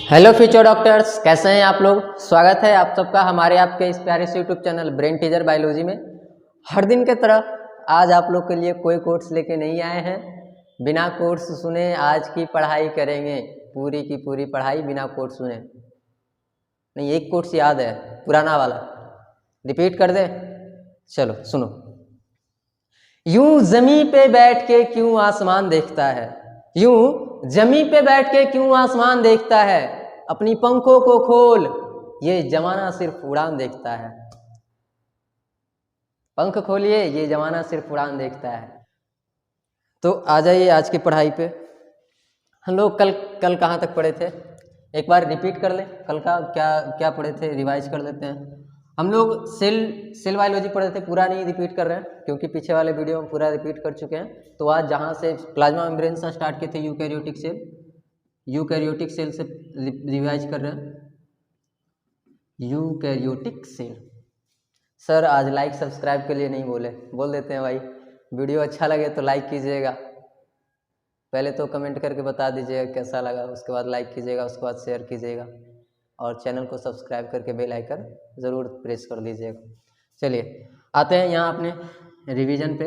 Hello future doctors, कैसे हैं आप लोग। स्वागत है आप सबका हमारे आपके इस प्यारे से YouTube channel brain teacher biology में। हर दिन की तरह आज आप लोग के लिए कोई कोर्स लेके नहीं आए हैं। बिना कोर्स सुने आज की पढ़ाई करेंगे, पूरी की पूरी पढ़ाई बिना कोर्स सुने नहीं। एक कोर्स याद है, पुराना वाला, रिपीट कर दे। चलो सुनो। यूं जमी पे बैठ के क्यों आसमान देखता है, यूं जमी पे बैठ के क्यों आसमान देखता है, अपनी पंखों को खोल, ये जमाना सिर्फ उड़ान देखता है। पंख खोलिए, ये जमाना सिर्फ उड़ान देखता है। तो आ जाइए आज की पढ़ाई पे। हम लोग कल कहाँ तक पढ़े थे, एक बार रिपीट कर ले। कल का क्या क्या पढ़े थे, रिवाइज कर लेते हैं। हम लोग सेल बायोलॉजी पढ़े थे, पूरा नहीं रिपीट कर रहे हैं क्योंकि पीछे वाले वीडियो में पूरा रिपीट कर चुके हैं। तो आज जहाँ से प्लाज्मा मेम्ब्रेन से स्टार्ट किए थे, यूकैरियोटिक सेल से रिवाइज कर रहे हैं। Eukaryotic cell. सर आज लाइक सब्सक्राइब के लिए नहीं बोले, बोल देते हैं भाई। वीडियो अच्छा लगे तो लाइक कीजिएगा, पहले तो कमेंट करके बता दीजिएगा कैसा लगा, उसके बाद लाइक कीजिएगा, उसके बाद शेयर कीजिएगा और चैनल को सब्सक्राइब करके बेल आइकन ज़रूर प्रेस कर दीजिएगा। चलिए आते हैं यहाँ अपने रिवीजन पे।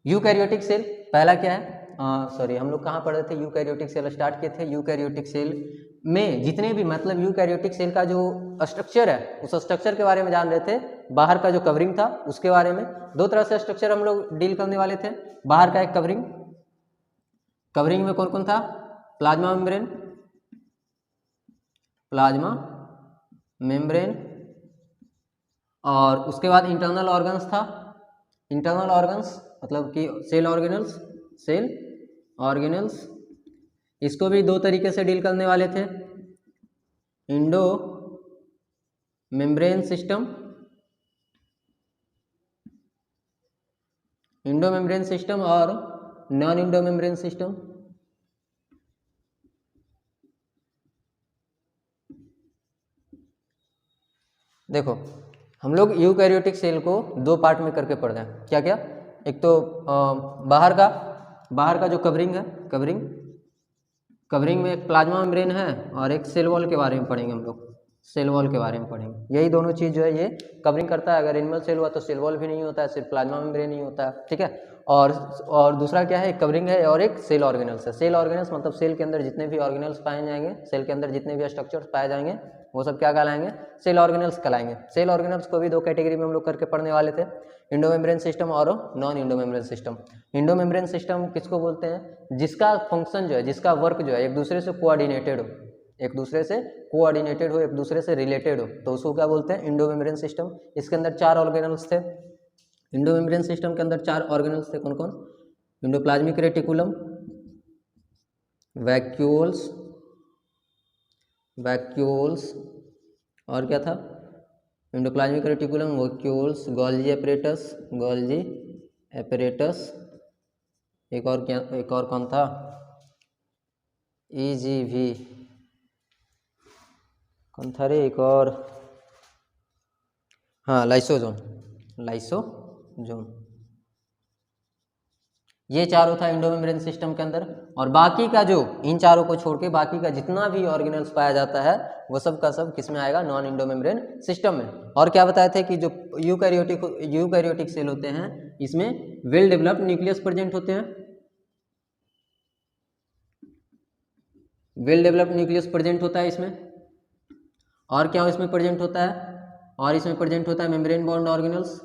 यूकैरियोटिक सेल पहला क्या है, हम लोग कहाँ पढ़े थे। यूकैरियोटिक सेल स्टार्ट किए थे। यूकैरियोटिक सेल में जितने भी मतलब यूकैरियोटिक सेल का जो स्ट्रक्चर है, उस स्ट्रक्चर के बारे में जान रहे थे। बाहर का जो कवरिंग था उसके बारे में, दो तरह से स्ट्रक्चर हम लोग डील करने वाले थे। बाहर का एक कवरिंग में कौन कौन था, प्लाज्मा मेम्ब्रेन, और उसके बाद इंटरनल ऑर्गन्स था। इंटरनल ऑर्गन्स मतलब कि सेल ऑर्गेनल्स। इसको भी दो तरीके से डील करने वाले थे, इंडो मेम्ब्रेन सिस्टम और नॉन इंडो मेम्ब्रेन सिस्टम। देखो हम लोग यूकैरियोटिक सेल को दो पार्ट में करके पढ़ रहे हैं। क्या क्या, एक तो बाहर का जो कवरिंग है, कवरिंग में एक प्लाज्मा मेम्ब्रेन है और एक सेल वॉल के बारे में पढ़ेंगे हम लोग। सेल वॉल के बारे में पढ़ेंगे। यही दोनों चीज़ जो है ये कवरिंग करता है। अगर एनिमल सेल हुआ तो सेल वॉल भी नहीं होता है, सिर्फ प्लाज्मा मेम्ब्रेन ही होता है। ठीक है। और दूसरा क्या है, एक कवरिंग है और एक सेल ऑर्गेनल्स है। सेल ऑर्गेनल्स मतलब सेल के अंदर जितने भी ऑर्गेनल्स पाए जाएंगे, सेल के अंदर जितने भी स्ट्रक्चर्स पाए जाएंगे वो सब क्या कहलाएंगे, सेल ऑर्गेनल्स कहलाएंगे। सेल ऑर्गेनल्स को भी दो कैटेगरी में हम लोग करके पढ़ने वाले थे, इंडो मेम्ब्रेन सिस्टम और non Indo membrane system. Indo membrane system किसको बोलते हैं, जिसका फंक्शन जो है, जिसका वर्क जो है एक दूसरे से कोऑर्डिनेटेड हो, एक दूसरे से रिलेटेड हो, तो उसको क्या बोलते हैं, इंडो मेम्ब्रेन सिस्टम। इसके अंदर 4 ऑर्गेनल्स थे। इंडो मेम्ब्रेन सिस्टम के अंदर 4 ऑर्गेनल्स थे। कौन कौन, इंडोप्लाज्मिक रेटिकुलम, वैक्यूल्स और क्या था, endoplasmic reticulum, vacuoles, Golgi apparatus, एक और कौन था, EGV, कौन था रे एक और, हाँ लाइसोजोम। ये चारों था इंडो मेम्ब्रेन सिस्टम के अंदर। और बाकी का जो, इन चारों को छोड़ के बाकी का जितना भी ऑर्गेनल्स पाया जाता है वो सब का सब किस में आएगा, नॉन इंडो मेम्ब्रेन सिस्टम में। और क्या बताए थे कि जो यूकैरियोटिक सेल होते हैं इसमें वेल डेवलप्ड न्यूक्लियस प्रेजेंट होते हैं, वेल डेवलप्ड न्यूक्लियस प्रेजेंट होता है इसमें। और क्या इसमें प्रेजेंट होता है, और इसमें प्रेजेंट होता है मेम्ब्रेन बाउंड ऑर्गेनल्स,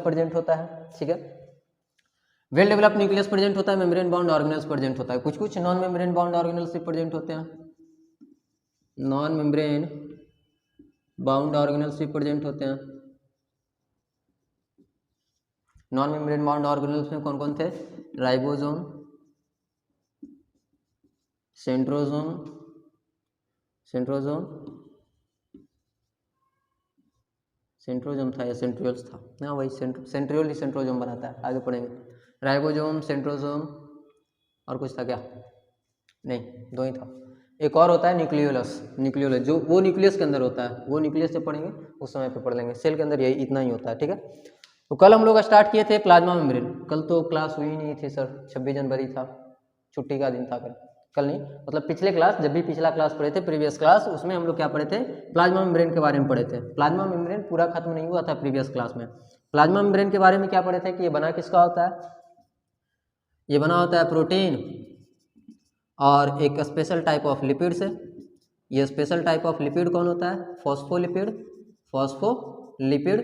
प्रेजेंट होता है। ठीक है, वेल डेवलप्ड न्यूक्लियस प्रेजेंट होता है, मेम्ब्रेन बाउंड ऑर्गेनल्स प्रेजेंट होता है। कुछ नॉन मेम्ब्रेन बाउंड ऑर्गेनल्स भी प्रेजेंट होते हैं, नॉन मेम्ब्रेन बाउंड ऑर्गेनल्स भी प्रेजेंट होते हैं। नॉन मेम्ब्रेन बाउंड ऑर्गेनल्स में कौन कौन थे, राइबोसोम, सेंट्रोजोम था या सेंट्रियोल्स था, हाँ वही सेंट्रियोल ही सेंट्रोजोम बनाता है, आगे पढ़ेंगे। राइबोसोम, सेंट्रोजोम और कुछ था क्या, नहीं, दो ही था। एक और होता है न्यूक्लियोलस, जो वो न्यूक्लियस के अंदर होता है, वो न्यूक्लियस से पढ़ेंगे उस समय पे पढ़ लेंगे। सेल के अंदर यही इतना ही होता है। ठीक है, तो कल हम लोग स्टार्ट किए थे प्लाज्मा मेम्ब्रेन। कल तो क्लास हुई नहीं थी सर, 26 जनवरी था, छुट्टी का दिन था कल नहीं, मतलब पिछले क्लास, जब भी पिछला क्लास पढ़े थे प्रीवियस क्लास, उसमें हम लोग क्या पढ़े थे, प्लाज्मा मेम्ब्रेन के बारे में पढ़े थे। प्लाज्मा मेम्ब्रेन पूरा खत्म नहीं हुआ था प्रीवियस क्लास में। प्लाज्मा मेम्ब्रेन के बारे में क्या पढ़े थे कि ये बना किसका होता है, ये बना होता है प्रोटीन और एक स्पेशल टाइप ऑफ लिपिड से। ये स्पेशल टाइप ऑफ लिपिड कौन होता है, फॉस्फोलिपिड। फॉस्फोलिपिड,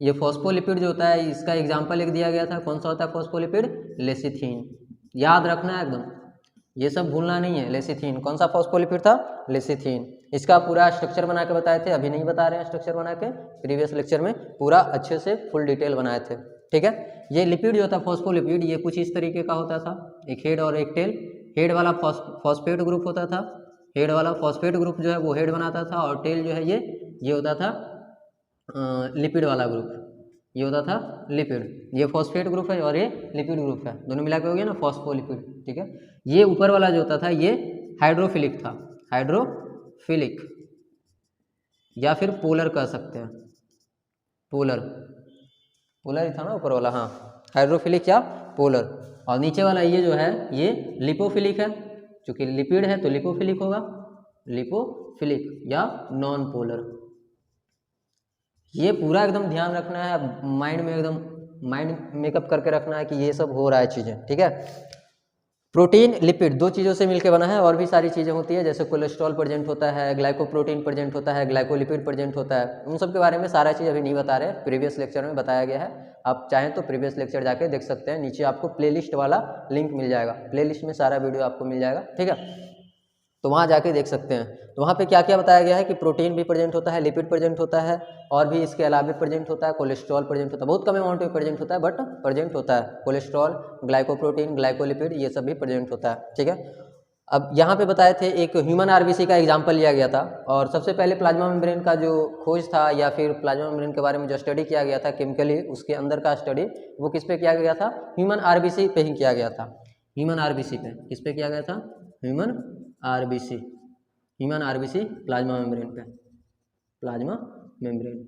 ये फॉस्फोलिपिड जो होता है इसका एग्जांपल एक दिया गया था, कौन सा होता है फॉस्फोलिपिड, लेसिथीन। याद रखना है एकदम, ये सब भूलना नहीं है। लेसिथीन कौन सा फॉस्फोलिपिड था, लेसिथीन। इसका पूरा स्ट्रक्चर बना के बताए थे, अभी नहीं बता रहे हैं स्ट्रक्चर बना के, प्रीवियस लेक्चर में पूरा अच्छे से फुल डिटेल बनाए थे, ठीक है। ये लिपिड जो था फॉस्फोलिपिड, ये कुछ इस तरीके का होता था, एक हेड और एक टेल। हेड वाला फॉस्फेट ग्रुप होता था, हेड वाला फॉस्फेट ग्रुप जो है वो हेड बनाता था, और टेल जो है ये होता था लिपिड वाला ग्रुप, ये होता था लिपिड। ये फॉस्फेट ग्रुप है और ये लिपिड ग्रुप है, दोनों मिला के हो गया ना फॉस्फोलिपिड, ठीक है। ये ऊपर वाला जो होता था ये हाइड्रोफिलिक था, हाइड्रोफिलिक या फिर पोलर कह सकते हैं, पोलर, पोलर ही था ना ऊपर वाला, हाँ हाइड्रोफिलिक या पोलर। और नीचे वाला ये जो है ये लिपोफिलिक है, क्योंकि लिपिड है तो लिपोफिलिक होगा, लिपोफिलिक या नॉन पोलर। ये पूरा एकदम ध्यान रखना है, माइंड में एकदम माइंड मेकअप करके रखना है कि ये सब हो रहा है चीज़ें, ठीक है। प्रोटीन लिपिड दो चीज़ों से मिलकर बना है, और भी सारी चीज़ें होती है, जैसे कोलेस्ट्रॉल प्रेजेंट होता है, ग्लाइकोप्रोटीन प्रेजेंट होता है, ग्लाइकोलिपिड प्रेजेंट होता है। उन सब के बारे में सारा चीज़ अभी नहीं बता रहे, प्रीवियस लेक्चर में बताया गया है। आप चाहें तो प्रीवियस लेक्चर जाके देख सकते हैं, नीचे आपको प्लेलिस्ट वाला लिंक मिल जाएगा, प्लेलिस्ट में सारा वीडियो आपको मिल जाएगा, ठीक है। तो वहाँ जाके देख सकते हैं। तो वहाँ पे क्या क्या बताया गया है कि प्रोटीन भी प्रेजेंट होता है, लिपिड प्रेजेंट होता है, और भी इसके अलावा प्रेजेंट होता है, कोलेस्ट्रॉल प्रेजेंट होता है, बहुत कम अमाउंट में प्रेजेंट होता है बट प्रेजेंट होता है। कोलेस्ट्रॉल, ग्लाइकोप्रोटीन, ग्लाइकोलिपिड ये सब भी प्रेजेंट होता है, ठीक है। अब यहाँ पे बताए थे एक ह्यूमन आरबीसी का एग्जाम्पल लिया गया था, और सबसे पहले प्लाज्मा मेम्ब्रेन का जो खोज था या फिर प्लाज्मा मेम्ब्रेन के बारे में जो स्टडी किया गया था केमिकली, उसके अंदर का स्टडी वो किस पे किया गया था, ह्यूमन आरबीसी पे ही किया गया था। ह्यूमन आरबीसी पे किस पे किया गया था, human RBC, human RBC plasma membrane पे, प्लाज्मा मेम्ब्रेन।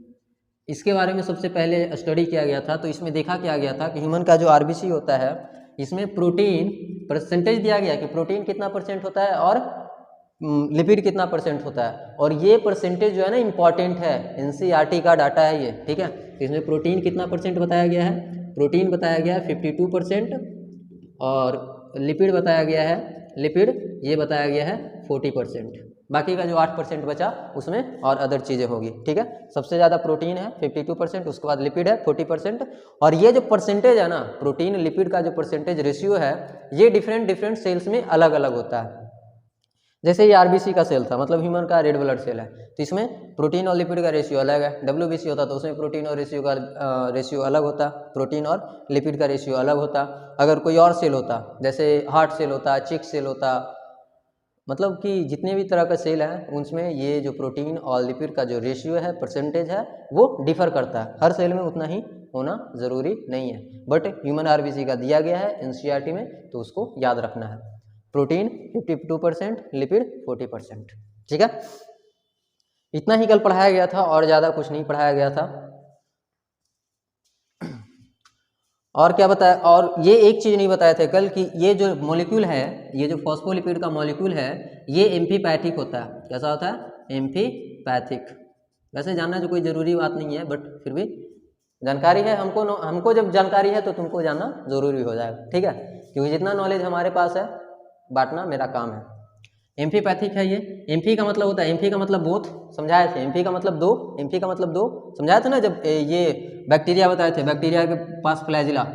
इसके बारे में सबसे पहले स्टडी किया गया था। तो इसमें देखा क्या गया था कि ह्यूमन का जो आरबीसी होता है इसमें प्रोटीन परसेंटेज दिया गया कि प्रोटीन कितना परसेंट होता है और लिपिड कितना परसेंट होता है, और ये परसेंटेज जो है ना इम्पॉर्टेंट है, एनसीईआरटी का डाटा है ये, ठीक है। इसमें प्रोटीन कितना परसेंट बताया गया है, प्रोटीन बताया गया है 52%, और लिपिड बताया गया है, लिपिड ये बताया गया है 40%। बाकी का जो 8% बचा उसमें और अदर चीज़ें होगी, ठीक है। सबसे ज़्यादा प्रोटीन है 52%, उसके बाद लिपिड है 40%। और ये जो परसेंटेज है ना, प्रोटीन लिपिड का जो परसेंटेज रेशियो है, ये डिफरेंट सेल्स में अलग अलग होता है। जैसे ये आरबीसी का सेल था, मतलब ह्यूमन का रेड ब्लड सेल है, तो इसमें प्रोटीन और लिपिड का रेशियो अलग है। डब्ल्यूबीसी होता तो उसमें प्रोटीन और रेशियो अलग होता, प्रोटीन और लिपिड का रेशियो अलग होता। अगर कोई और सेल होता, जैसे हार्ट सेल होता, चिक सेल होता, मतलब कि जितने भी तरह का सेल हैं उनमें ये जो प्रोटीन और लिपिड का जो रेशियो है, परसेंटेज है, वो डिफर करता है। हर सेल में उतना ही होना ज़रूरी नहीं है, बट ह्यूमन आरबीसी का दिया गया है एनसीईआरटी में, तो उसको याद रखना है। प्रोटीन 52%, लिपिड 40%, ठीक है। इतना ही कल पढ़ाया गया था और ज़्यादा कुछ नहीं पढ़ाया गया था। और क्या बताया, और ये एक चीज़ नहीं बताए थे कल कि ये जो मॉलिक्यूल है, ये जो फॉस्फोलिपिड का मॉलिक्यूल है, ये एम्फीपैथिक होता है। कैसा होता है, एम्फीपैथिक। वैसे जानना जो कोई ज़रूरी बात नहीं है, बट फिर भी जानकारी है हमको जब जानकारी है तो तुमको जानना ज़रूरी हो जाएगा, ठीक है। क्योंकि जितना नॉलेज हमारे पास है बांटना मेरा काम है। एम्फीपैथिक है ये। एम्फी का मतलब होता है, एम्फी का मतलब बोथ समझाए थे, एम्फी का मतलब दो, एम्फी का मतलब दो समझाए थे ना जब ये बैक्टीरिया बताए थे, बैक्टीरिया के पास फ्लैजिला,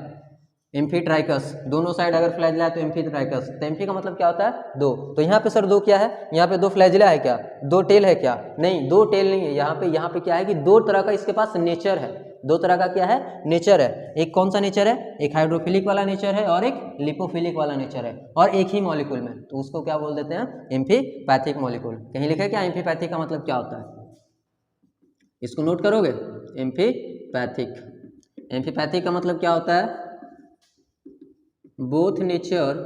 एम्फीट्राइकस, दोनों साइड अगर फ्लैजिला है तो एम्फीट्राइकस। तो एम्फी का मतलब क्या होता है, दो। तो यहाँ पे सर दो क्या है, यहाँ पे दो फ्लैजिला है क्या, दो टेल है क्या, नहीं दो टेल नहीं है। यहाँ पे क्या है कि दो तरह का इसके पास नेचर है, दो तरह का क्या है, नेचर है। एक कौन सा नेचर है, एक हाइड्रोफिलिक वाला नेचर है और एक लिपोफिलिक वाला नेचर है, और एक ही मॉलिक्यूल में, तो उसको क्या बोल देते हैं, एम्फीपैथिक मॉलिक्यूल। कहीं लिखा है क्या एम्फीपैथिक का मतलब क्या होता है, इसको नोट करोगे। एम्फीपैथिक, एम्फीपैथिक का मतलब क्या होता है, both nature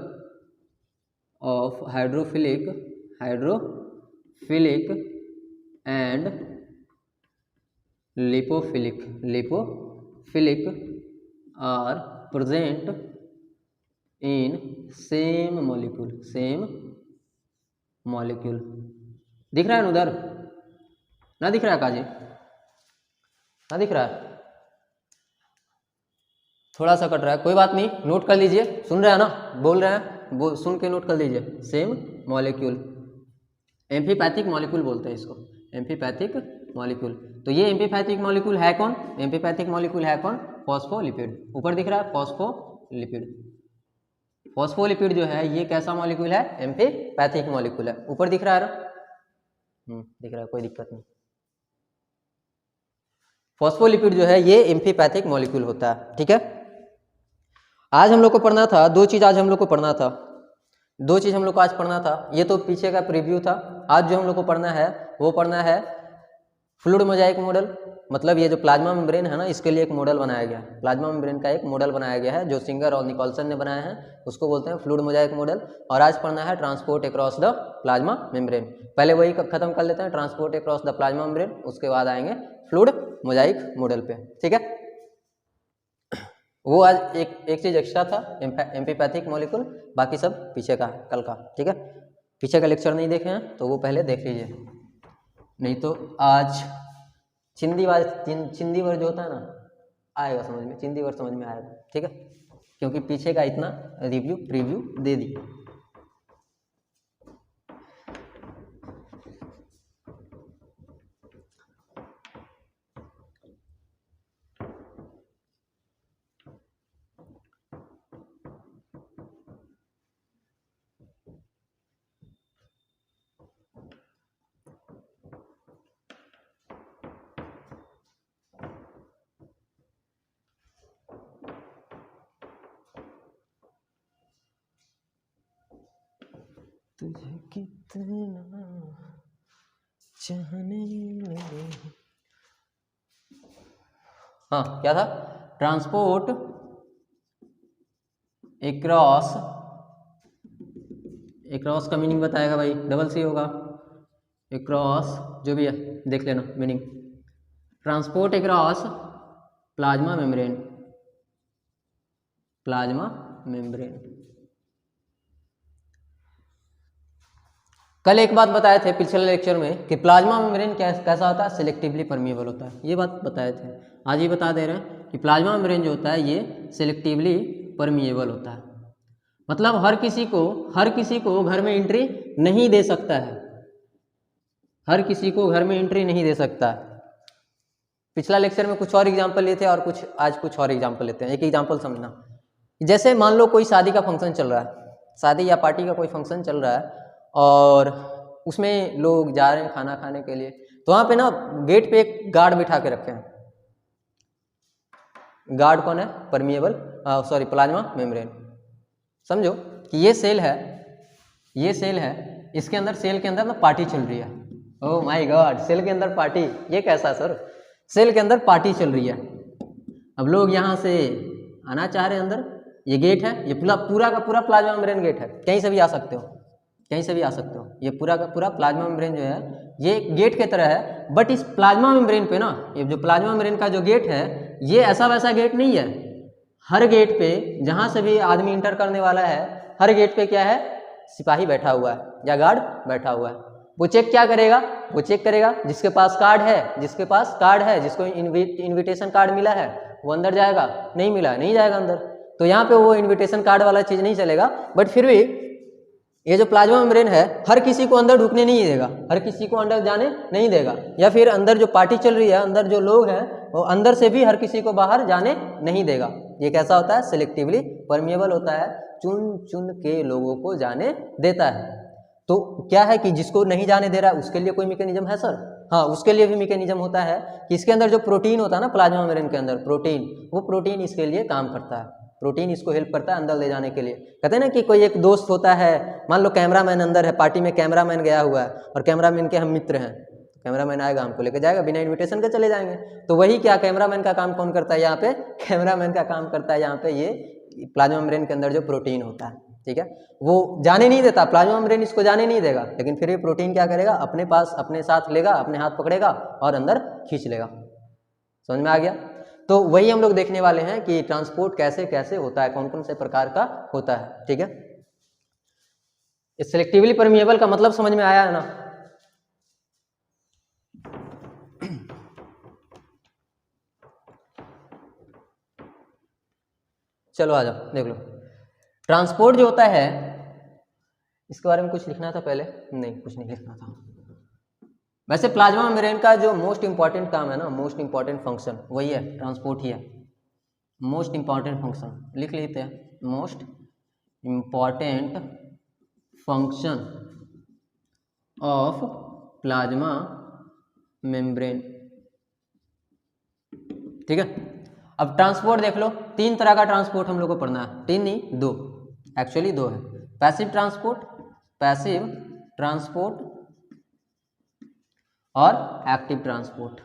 of hydrophilic and lipophilic philic are present in same molecule. दिख रहा है ना उधर? ना दिख रहा है काजी? ना दिख रहा है? थोड़ा सा कट रहा है, कोई बात नहीं, नोट कर लीजिए। सुन रहे हैं ना, बोल रहे हैं, सुन के नोट कर लीजिए। सेम मॉलिक्यूल, एम्फीपैथिक मॉलिक्यूल बोलते हैं इसको, एम्फीपैथिक मॉलिक्यूल। तो ये एम्फीपैथिक मॉलिक्यूल है कौन? एम्फीपैथिक मॉलिक्यूल है कौन? फॉस्फोलिपिड। ऊपर दिख रहा है फॉस्फोलिपिड। फॉस्फोलिपिड जो है ये कैसा मॉलिक्यूल है? एम्फीपैथिक मॉलिक्यूल है। ऊपर दिख रहा है ना? दिख रहा है, कोई दिक्कत नहीं। फॉस्फोलिपिड जो है ये एम्फीपैथिक मॉलिक्यूल होता है, ठीक है। आज हम लोग को पढ़ना था दो चीज, आज हम लोग को पढ़ना था दो चीज हम लोग को आज पढ़ना था। ये तो पीछे का प्रीव्यू था। आज जो हम लोग को पढ़ना है वो पढ़ना है फ्लूइड मोजाइक मॉडल। मतलब ये जो प्लाज्मा मेम्ब्रेन है ना, इसके लिए एक मॉडल बनाया गया है। प्लाज्मा मेम्ब्रेन का एक मॉडल बनाया गया है जो सिंगर और निकोलसन ने बनाया है, उसको बोलते हैं फ्लूइड मोजाइक मॉडल। और आज पढ़ना है transport across the plasma membrane. पहले वही खत्म कर लेते हैं, transport across the plasma membrane, उसके बाद आएंगे फ्लूइड मोजाइक मॉडल पे, ठीक है। वो आज एक चीज एक्स्ट्रा था, एम्फीपैथिक मॉलिक्यूल, बाकी सब पीछे का कल का, ठीक है। पीछे का लेक्चर नहीं देखे हैं तो वो पहले देख लीजिए, नहीं तो आज चिंदी वर्ड जो होता है ना, आएगा समझ में, चिंदी वर्ड समझ में आएगा, ठीक है, क्योंकि पीछे का इतना प्रीव्यू दे दी। तुझे कितना चाहने लगे। हाँ, क्या था? ट्रांसपोर्ट एक्रॉस का मीनिंग बताएगा भाई, डबल सी होगा, एक्रॉस जो भी है देख लेना meaning. Transport across plasma membrane. कल एक बात बताए थे पिछले लेक्चर में कि प्लाज्मा मेम्ब्रेन कैसा होता है? सिलेक्टिवली परमिएबल होता है, ये बात बताए थे। आज ही बता दे रहे हैं कि प्लाज्मा मेम्ब्रेन जो होता है ये सिलेक्टिवली परमिएबल होता है। मतलब हर किसी को घर में एंट्री नहीं दे सकता है, हर किसी को घर में एंट्री नहीं दे सकता है। पिछला लेक्चर में कुछ और एग्जाम्पल लिए थे और आज कुछ और एग्जाम्पल लेते हैं। एक एग्जाम्पल समझना, जैसे मान लो कोई शादी का फंक्शन चल रहा है, शादी या पार्टी का कोई फंक्शन चल रहा है और उसमें लोग जा रहे हैं खाना खाने के लिए, तो वहाँ पे ना गेट पे एक गार्ड बिठा के रखे हैं। गार्ड कौन है? Plasma membrane. समझो कि ये सेल है, इसके अंदर, सेल के अंदर ना पार्टी चल रही है। ओह माय गॉड, सेल के अंदर पार्टी, ये कैसा सर? सेल के अंदर पार्टी चल रही है। अब लोग यहाँ से आना चाह रहे हैं अंदर, ये गेट है, ये पूरा का पूरा प्लाज्मा मेम्ब्रेन गेट है, कहीं से भी आ सकते हो, ये पूरा का पूरा प्लाज्मा मेम्ब्रेन जो है ये गेट के तरह है। बट इस प्लाज्मा मेम्ब्रेन पे ना, ये जो प्लाज्मा मेम्ब्रेन का जो गेट है ये ऐसा वैसा गेट नहीं है। हर गेट पे जहाँ से भी आदमी इंटर करने वाला है, हर गेट पे क्या है? सिपाही बैठा हुआ है या गार्ड बैठा हुआ है। वो चेक क्या करेगा? वो चेक करेगा जिसके पास कार्ड है, जिसको इन्विटेशन कार्ड मिला है वो अंदर जाएगा, नहीं मिला नहीं जाएगा अंदर। तो यहाँ पे वो इन्विटेशन कार्ड वाला चीज़ नहीं चलेगा। बट फिर भी ये जो प्लाज्मा मेम्ब्रेन है हर किसी को अंदर ढुकने नहीं देगा, हर किसी को अंदर जाने नहीं देगा, या फिर अंदर जो पार्टी चल रही है, अंदर जो लोग हैं वो अंदर से भी हर किसी को बाहर जाने नहीं देगा। ये कैसा होता है? सिलेक्टिवली परमिएबल होता है, चुन के लोगों को जाने देता है। तो क्या है कि जिसको नहीं जाने दे रहा है उसके लिए कोई मैकेनिज्म है सर? हाँ, उसके लिए भी मैकेनिज्म होता है कि इसके अंदर जो प्रोटीन होता है ना, प्लाज्मा मेम्ब्रेन के अंदर वो प्रोटीन इसके लिए काम करता है, प्रोटीन इसको हेल्प करता है अंदर ले जाने के लिए। कहते हैं ना कि कोई एक दोस्त होता है, मान लो कैमरामैन अंदर है, पार्टी में कैमरामैन गया हुआ है और कैमरामैन के हम मित्र हैं, कैमरामैन आएगा हमको लेकर जाएगा, बिना इन्विटेशन के चले जाएंगे। तो वही क्या कैमरामैन का काम कौन करता है यहाँ पे? कैमरामैन का काम करता है यहाँ पे ये प्लाज्मा मेम्ब्रेन के अंदर जो प्रोटीन होता है, ठीक है, वो जाने नहीं देता, प्लाज्मा मेम्ब्रेन इसको जाने नहीं देगा, लेकिन फिर ये प्रोटीन क्या करेगा? अपने पास अपने साथ लेगा, अपने हाथ पकड़ेगा और अंदर खींच लेगा। समझ में आ गया? तो वही हम लोग देखने वाले हैं कि ट्रांसपोर्ट कैसे कैसे होता है, कौन कौन से प्रकार का होता है। ठीक है, सिलेक्टिवली परमिएबल का मतलब समझ में आया है ना? चलो आ जाओ देख लो। ट्रांसपोर्ट जो होता है, इसके बारे में कुछ लिखना था पहले? नहीं, कुछ नहीं लिखना था। वैसे प्लाज्मा मेम्ब्रेन का जो मोस्ट इंपॉर्टेंट काम है ना, मोस्ट इंपॉर्टेंट फंक्शन वही है, ट्रांसपोर्ट ही है। मोस्ट इंपॉर्टेंट फंक्शन लिख लेते हैं, most important function of plasma membrane. ठीक है, अब ट्रांसपोर्ट देख लो, 3 तरह का ट्रांसपोर्ट हम लोग को पढ़ना है, 3 नहीं 2, एक्चुअली 2 है। पैसिव ट्रांसपोर्ट, पैसिव ट्रांसपोर्ट और एक्टिव ट्रांसपोर्ट।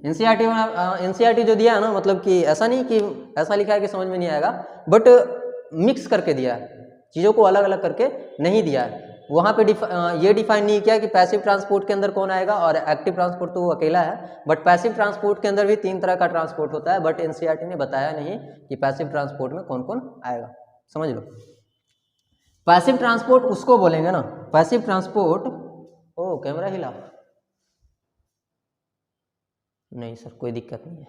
एनसीईआरटी जो दिया है ना, मतलब कि ऐसा नहीं कि ऐसा लिखा है कि समझ में नहीं आएगा, बट मिक्स करके दिया है, चीज़ों को अलग अलग करके नहीं दिया है। वहाँ पे ये डिफाइन नहीं किया कि पैसिव ट्रांसपोर्ट के अंदर कौन आएगा और एक्टिव ट्रांसपोर्ट तो वो अकेला है, बट पैसिव ट्रांसपोर्ट के अंदर भी 3 तरह का ट्रांसपोर्ट होता है, बट एनसीईआरटी ने बताया नहीं कि पैसिव ट्रांसपोर्ट में कौन कौन आएगा। समझ लो, पैसिव ट्रांसपोर्ट उसको बोलेंगे ना, पैसिव ट्रांसपोर्ट। ओ कैमरा हिला, नहीं सर कोई दिक्कत नहीं है।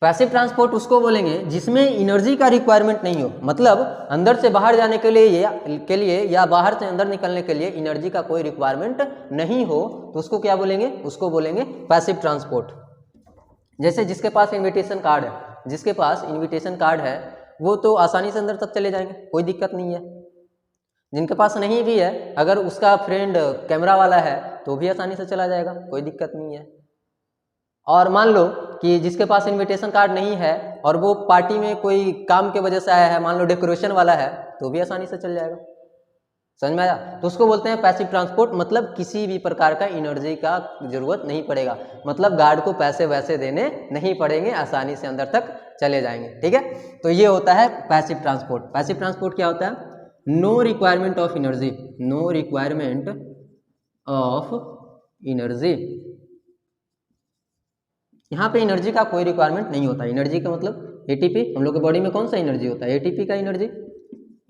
पैसिव ट्रांसपोर्ट उसको बोलेंगे जिसमें एनर्जी का रिक्वायरमेंट नहीं हो, मतलब अंदर से बाहर जाने के लिए या बाहर से अंदर निकलने के लिए एनर्जी का कोई रिक्वायरमेंट नहीं हो, तो उसको क्या बोलेंगे? उसको बोलेंगे पैसिव ट्रांसपोर्ट। जैसे जिसके पास इन्विटेशन कार्ड है, जिसके पास इन्विटेशन कार्ड है वो तो आसानी से अंदर तक चले जाएंगे, कोई दिक्कत नहीं है। जिनके पास नहीं भी है, अगर उसका फ्रेंड कैमरा वाला है तो भी आसानी से चला जाएगा, कोई दिक्कत नहीं है। और मान लो कि जिसके पास इनविटेशन कार्ड नहीं है और वो पार्टी में कोई काम के वजह से आया है, मान लो डेकोरेशन वाला है, तो भी आसानी से चल जाएगा। समझ में आया? तो उसको बोलते हैं पैसिव ट्रांसपोर्ट, मतलब किसी भी प्रकार का एनर्जी का जरूरत नहीं पड़ेगा, मतलब गार्ड को पैसे वैसे देने नहीं पड़ेंगे, आसानी से अंदर तक चले जाएंगे। ठीक है, तो ये होता है पैसिव ट्रांसपोर्ट। पैसिव ट्रांसपोर्ट क्या होता है? No requirement of energy, no requirement of energy. यहाँ पे एनर्जी का कोई रिक्वायरमेंट नहीं होता। एनर्जी का मतलब एटीपी, हम लोग के बॉडी में कौन सा एनर्जी होता है? एटीपी का एनर्जी,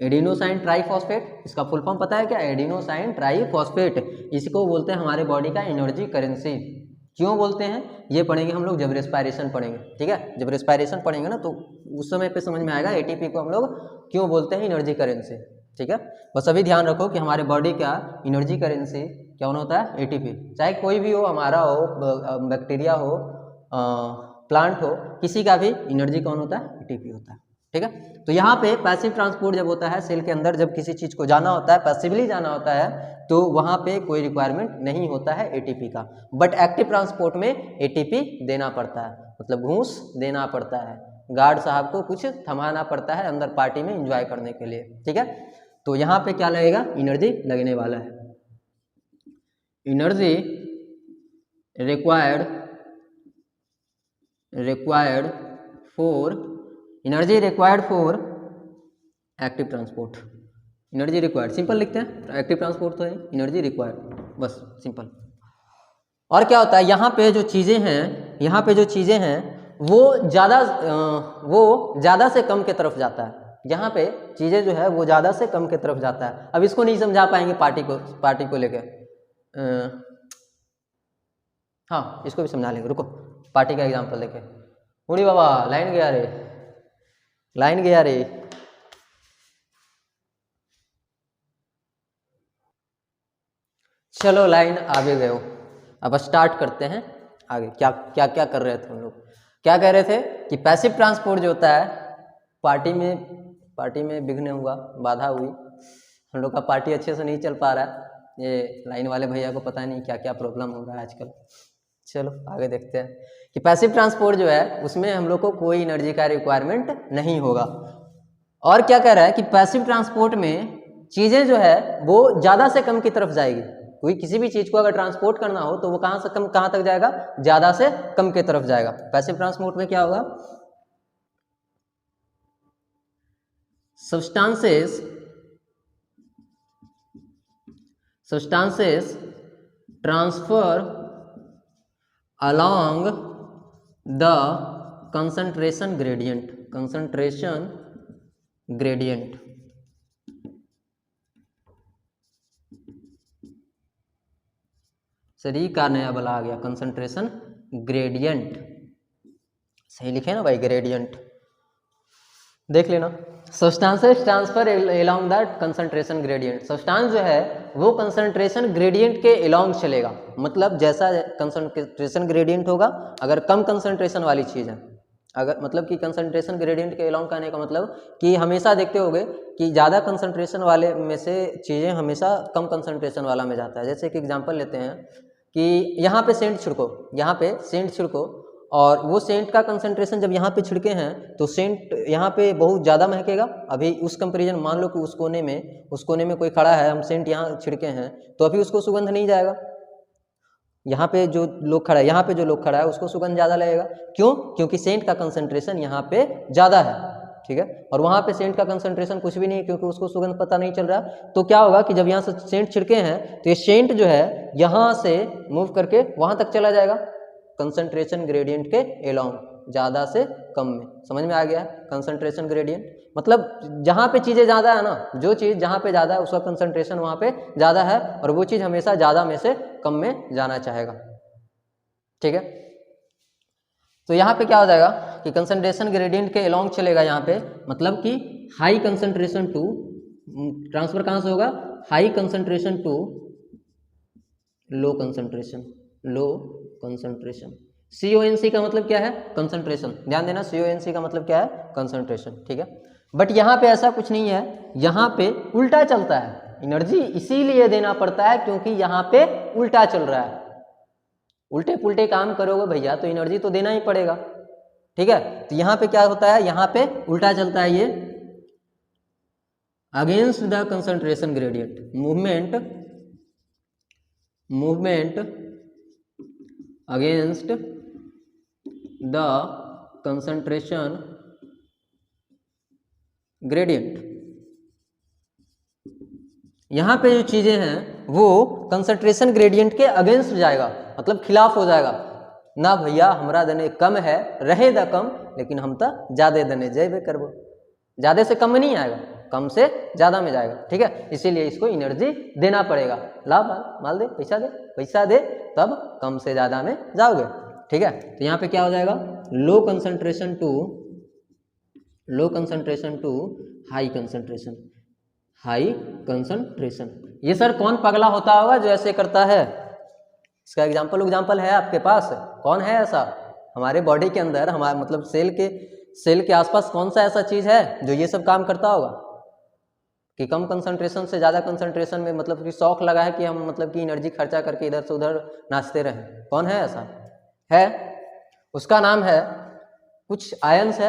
एडिनोसाइन ट्राइफॉस्फेट। इसका फुल फॉर्म पता है क्या? Adenosine triphosphate. इसको बोलते हैं हमारे बॉडी का एनर्जी करेंसी। क्यों बोलते हैं ये पढ़ेंगे हम लोग जब रेस्पायरेशन पढ़ेंगे। ठीक है, जब रेस्पायरेशन पढ़ेंगे ना तो उस समय पे समझ में आएगा एटीपी को हम लोग क्यों बोलते हैं एनर्जी करेंसी। ठीक है, बस अभी ध्यान रखो कि हमारे बॉडी का एनर्जी करेंसी क्या होता है? एटीपी। चाहे कोई भी हो, हमारा हो, बैक्टीरिया हो, प्लांट हो, किसी का भी एनर्जी कौन होता है? एटीपी होता है। ठीक है, तो यहाँ पे पैसिव ट्रांसपोर्ट जब होता है, सेल के अंदर जब किसी चीज को जाना होता है, पैसिवली जाना होता है, तो वहाँ पे कोई रिक्वायरमेंट नहीं होता है एटीपी का। बट एक्टिव ट्रांसपोर्ट में एटीपी देना पड़ता है, मतलब घूस देना पड़ता है, गार्ड साहब को कुछ थमाना पड़ता है अंदर पार्टी में एंजॉय करने के लिए। ठीक है, तो यहाँ पे क्या लगेगा? एनर्जी लगने वाला है। Energy required for active transport. Energy required simple लिखते हैं, एक्टिव ट्रांसपोर्ट तो है एनर्जी रिक्वायर्ड, बस सिंपल। और क्या होता है यहाँ पे जो चीज़ें हैं, वो ज़्यादा से कम के तरफ जाता है। यहाँ पे चीज़ें जो है वो ज़्यादा से कम के तरफ जाता है। अब इसको नहीं समझा पाएंगे पार्टी को लेकर, हाँ इसको भी समझा लेंगे, रुको पार्टी का एग्जाम्पल लेके। उड़ी बाबा लाइन गया रे, चलो लाइन आगे गए हो। अब स्टार्ट करते हैं आगे। क्या क्या क्या कर रहे थे हम लोग? क्या कह रहे थे कि पैसिव ट्रांसपोर्ट जो होता है, पार्टी में विघ्न हुआ, बाधा हुई, हम लोग का पार्टी अच्छे से नहीं चल पा रहा है। ये लाइन वाले भैया को पता नहीं क्या क्या प्रॉब्लम हो रहा है आजकल। चलो आगे देखते हैं कि पैसिव ट्रांसपोर्ट जो है उसमें हम लोग को कोई एनर्जी का रिक्वायरमेंट नहीं होगा। और क्या कह रहा है कि पैसिव ट्रांसपोर्ट में चीज़ें जो है वो ज़्यादा से कम की तरफ जाएगी। कोई किसी भी चीज़ को अगर ट्रांसपोर्ट करना हो तो वो कहाँ से कम कहाँ तक जाएगा? ज़्यादा से कम की तरफ जाएगा। पैसिव ट्रांसपोर्ट में क्या होगा? Substances transfer along the concentration gradient शरीर का नया बला आ गया कंसंट्रेशन ग्रेडियंट, सही लिखे ना भाई, ग्रेडियंट देख लेना। Substances transfer along the concentration gradient, substance जो है वो कंसंट्रेशन ग्रेडियंट के एलोंग चलेगा, मतलब जैसा कंसंट्रेशन ग्रेडियंट होगा, अगर कम कंसंट्रेशन वाली चीज़ है, अगर मतलब कि कंसंट्रेशन ग्रेडियंट के एलोंग कहने का मतलब कि हमेशा देखते होगे कि ज़्यादा कंसंट्रेशन वाले में से चीज़ें हमेशा कम कंसंट्रेशन वाला में जाता है। जैसे एक एग्जांपल लेते हैं कि यहाँ पे सेंट छिड़को, यहाँ पे सेंट छिड़को, और वो सेंट का कंसंट्रेशन जब यहाँ पे छिड़के हैं तो सेंट यहाँ पे बहुत ज़्यादा महकेगा। अभी उस कंपेरिजन मान लो कि उस कोने में कोई खड़ा है, हम सेंट यहाँ छिड़के हैं तो अभी उसको सुगंध नहीं जाएगा। यहाँ पे जो लोग खड़ा है, यहाँ पे जो लोग खड़ा है उसको सुगंध ज़्यादा लगेगा। क्यों? क्योंकि सेंट का कंसंट्रेशन यहाँ पे ज़्यादा है, ठीक है, और वहाँ पे सेंट का कंसंट्रेशन कुछ भी नहीं है क्योंकि उसको सुगंध पता नहीं चल रहा। तो क्या होगा कि जब यहाँ से सेंट छिड़के हैं तो ये सेंट जो है यहाँ से मूव करके वहाँ तक चला जाएगा कंसंट्रेशन ग्रेडियंट के एलोंग, ज़्यादा से कम में। समझ में आ गया? कंसंट्रेशन ग्रेडियंट मतलब जहाँ पे चीज़ें ज़्यादा है ना, जो चीज़ जहाँ पे ज़्यादा है उसका कंसंट्रेशन वहाँ पे ज़्यादा है, और वो चीज़ हमेशा ज़्यादा में से कम में जाना चाहेगा, ठीक है। तो यहाँ पे क्या हो जाएगा कि कंसंट्रेशन ग्रेडियंट के एलोंग चलेगा यहाँ पे, मतलब कि हाई कंसंट्रेशन टू, ट्रांसफर कहाँ से होगा, high concentration to low concentration, low concentration. CONC का मतलब क्या है? कंसंट्रेशन। ध्यान देना, CONC का मतलब क्या है? कंसंट्रेशन, ठीक है। बट यहाँ पे ऐसा कुछ नहीं है, यहाँ पे उल्टा चलता है। एनर्जी इसीलिए देना पड़ता है क्योंकि यहाँ पे उल्टा चल रहा है। उल्टे पुल्टे काम करोगे भैया तो एनर्जी तो देना ही पड़ेगा, ठीक है। तो यहाँ पे क्या होता है, यहाँ पे उल्टा चलता है, ये against the concentration gradient, movement against the concentration gradient. यहाँ पे जो चीजें हैं वो कंसंट्रेशन ग्रेडियंट के अगेंस्ट जाएगा, मतलब खिलाफ हो जाएगा ना। भैया हमरा दने कम है, रहे द कम, लेकिन हम तो ज्यादा दने जेबे करबो, ज्यादा से कम में नहीं आएगा, कम से ज्यादा में जाएगा, ठीक है। इसीलिए इसको एनर्जी देना पड़ेगा। ला माल दे, पैसा दे तब कम से ज्यादा में जाओगे, ठीक है। तो यहाँ पे क्या हो जाएगा, low concentration to high concentration. ये सर कौन पगला होता होगा जो ऐसे करता है? इसका एग्जाम्पल है आपके पास? कौन है ऐसा हमारे बॉडी के अंदर, हमारे मतलब सेल के आसपास कौन सा ऐसा चीज है जो ये सब काम करता होगा कि कम कंसंट्रेशन से ज़्यादा कंसंट्रेशन में, मतलब कि शौक लगा है कि हम मतलब कि एनर्जी खर्चा करके इधर से उधर नाचते रहें? कौन है ऐसा? है, उसका नाम है कुछ आयंस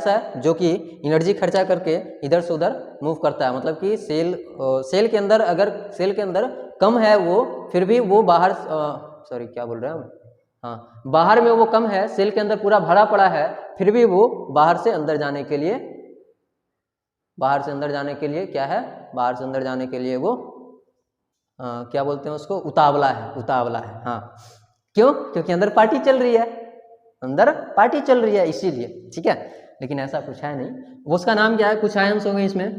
है जो कि एनर्जी खर्चा करके इधर से उधर मूव करता है। मतलब कि सेल के अंदर, अगर सेल के अंदर कम है वो, फिर भी वो बाहर बाहर में वो कम है, सेल के अंदर पूरा भरा पड़ा है, फिर भी वो बाहर से अंदर जाने के लिए क्या है, बाहर से अंदर जाने के लिए वो क्या बोलते हैं उसको, उतावला है। हाँ, क्यों? क्योंकि अंदर पार्टी चल रही है इसीलिए, ठीक है। लेकिन ऐसा कुछ है नहीं। वो उसका नाम क्या है? कुछ आयंस होंगे इसमें,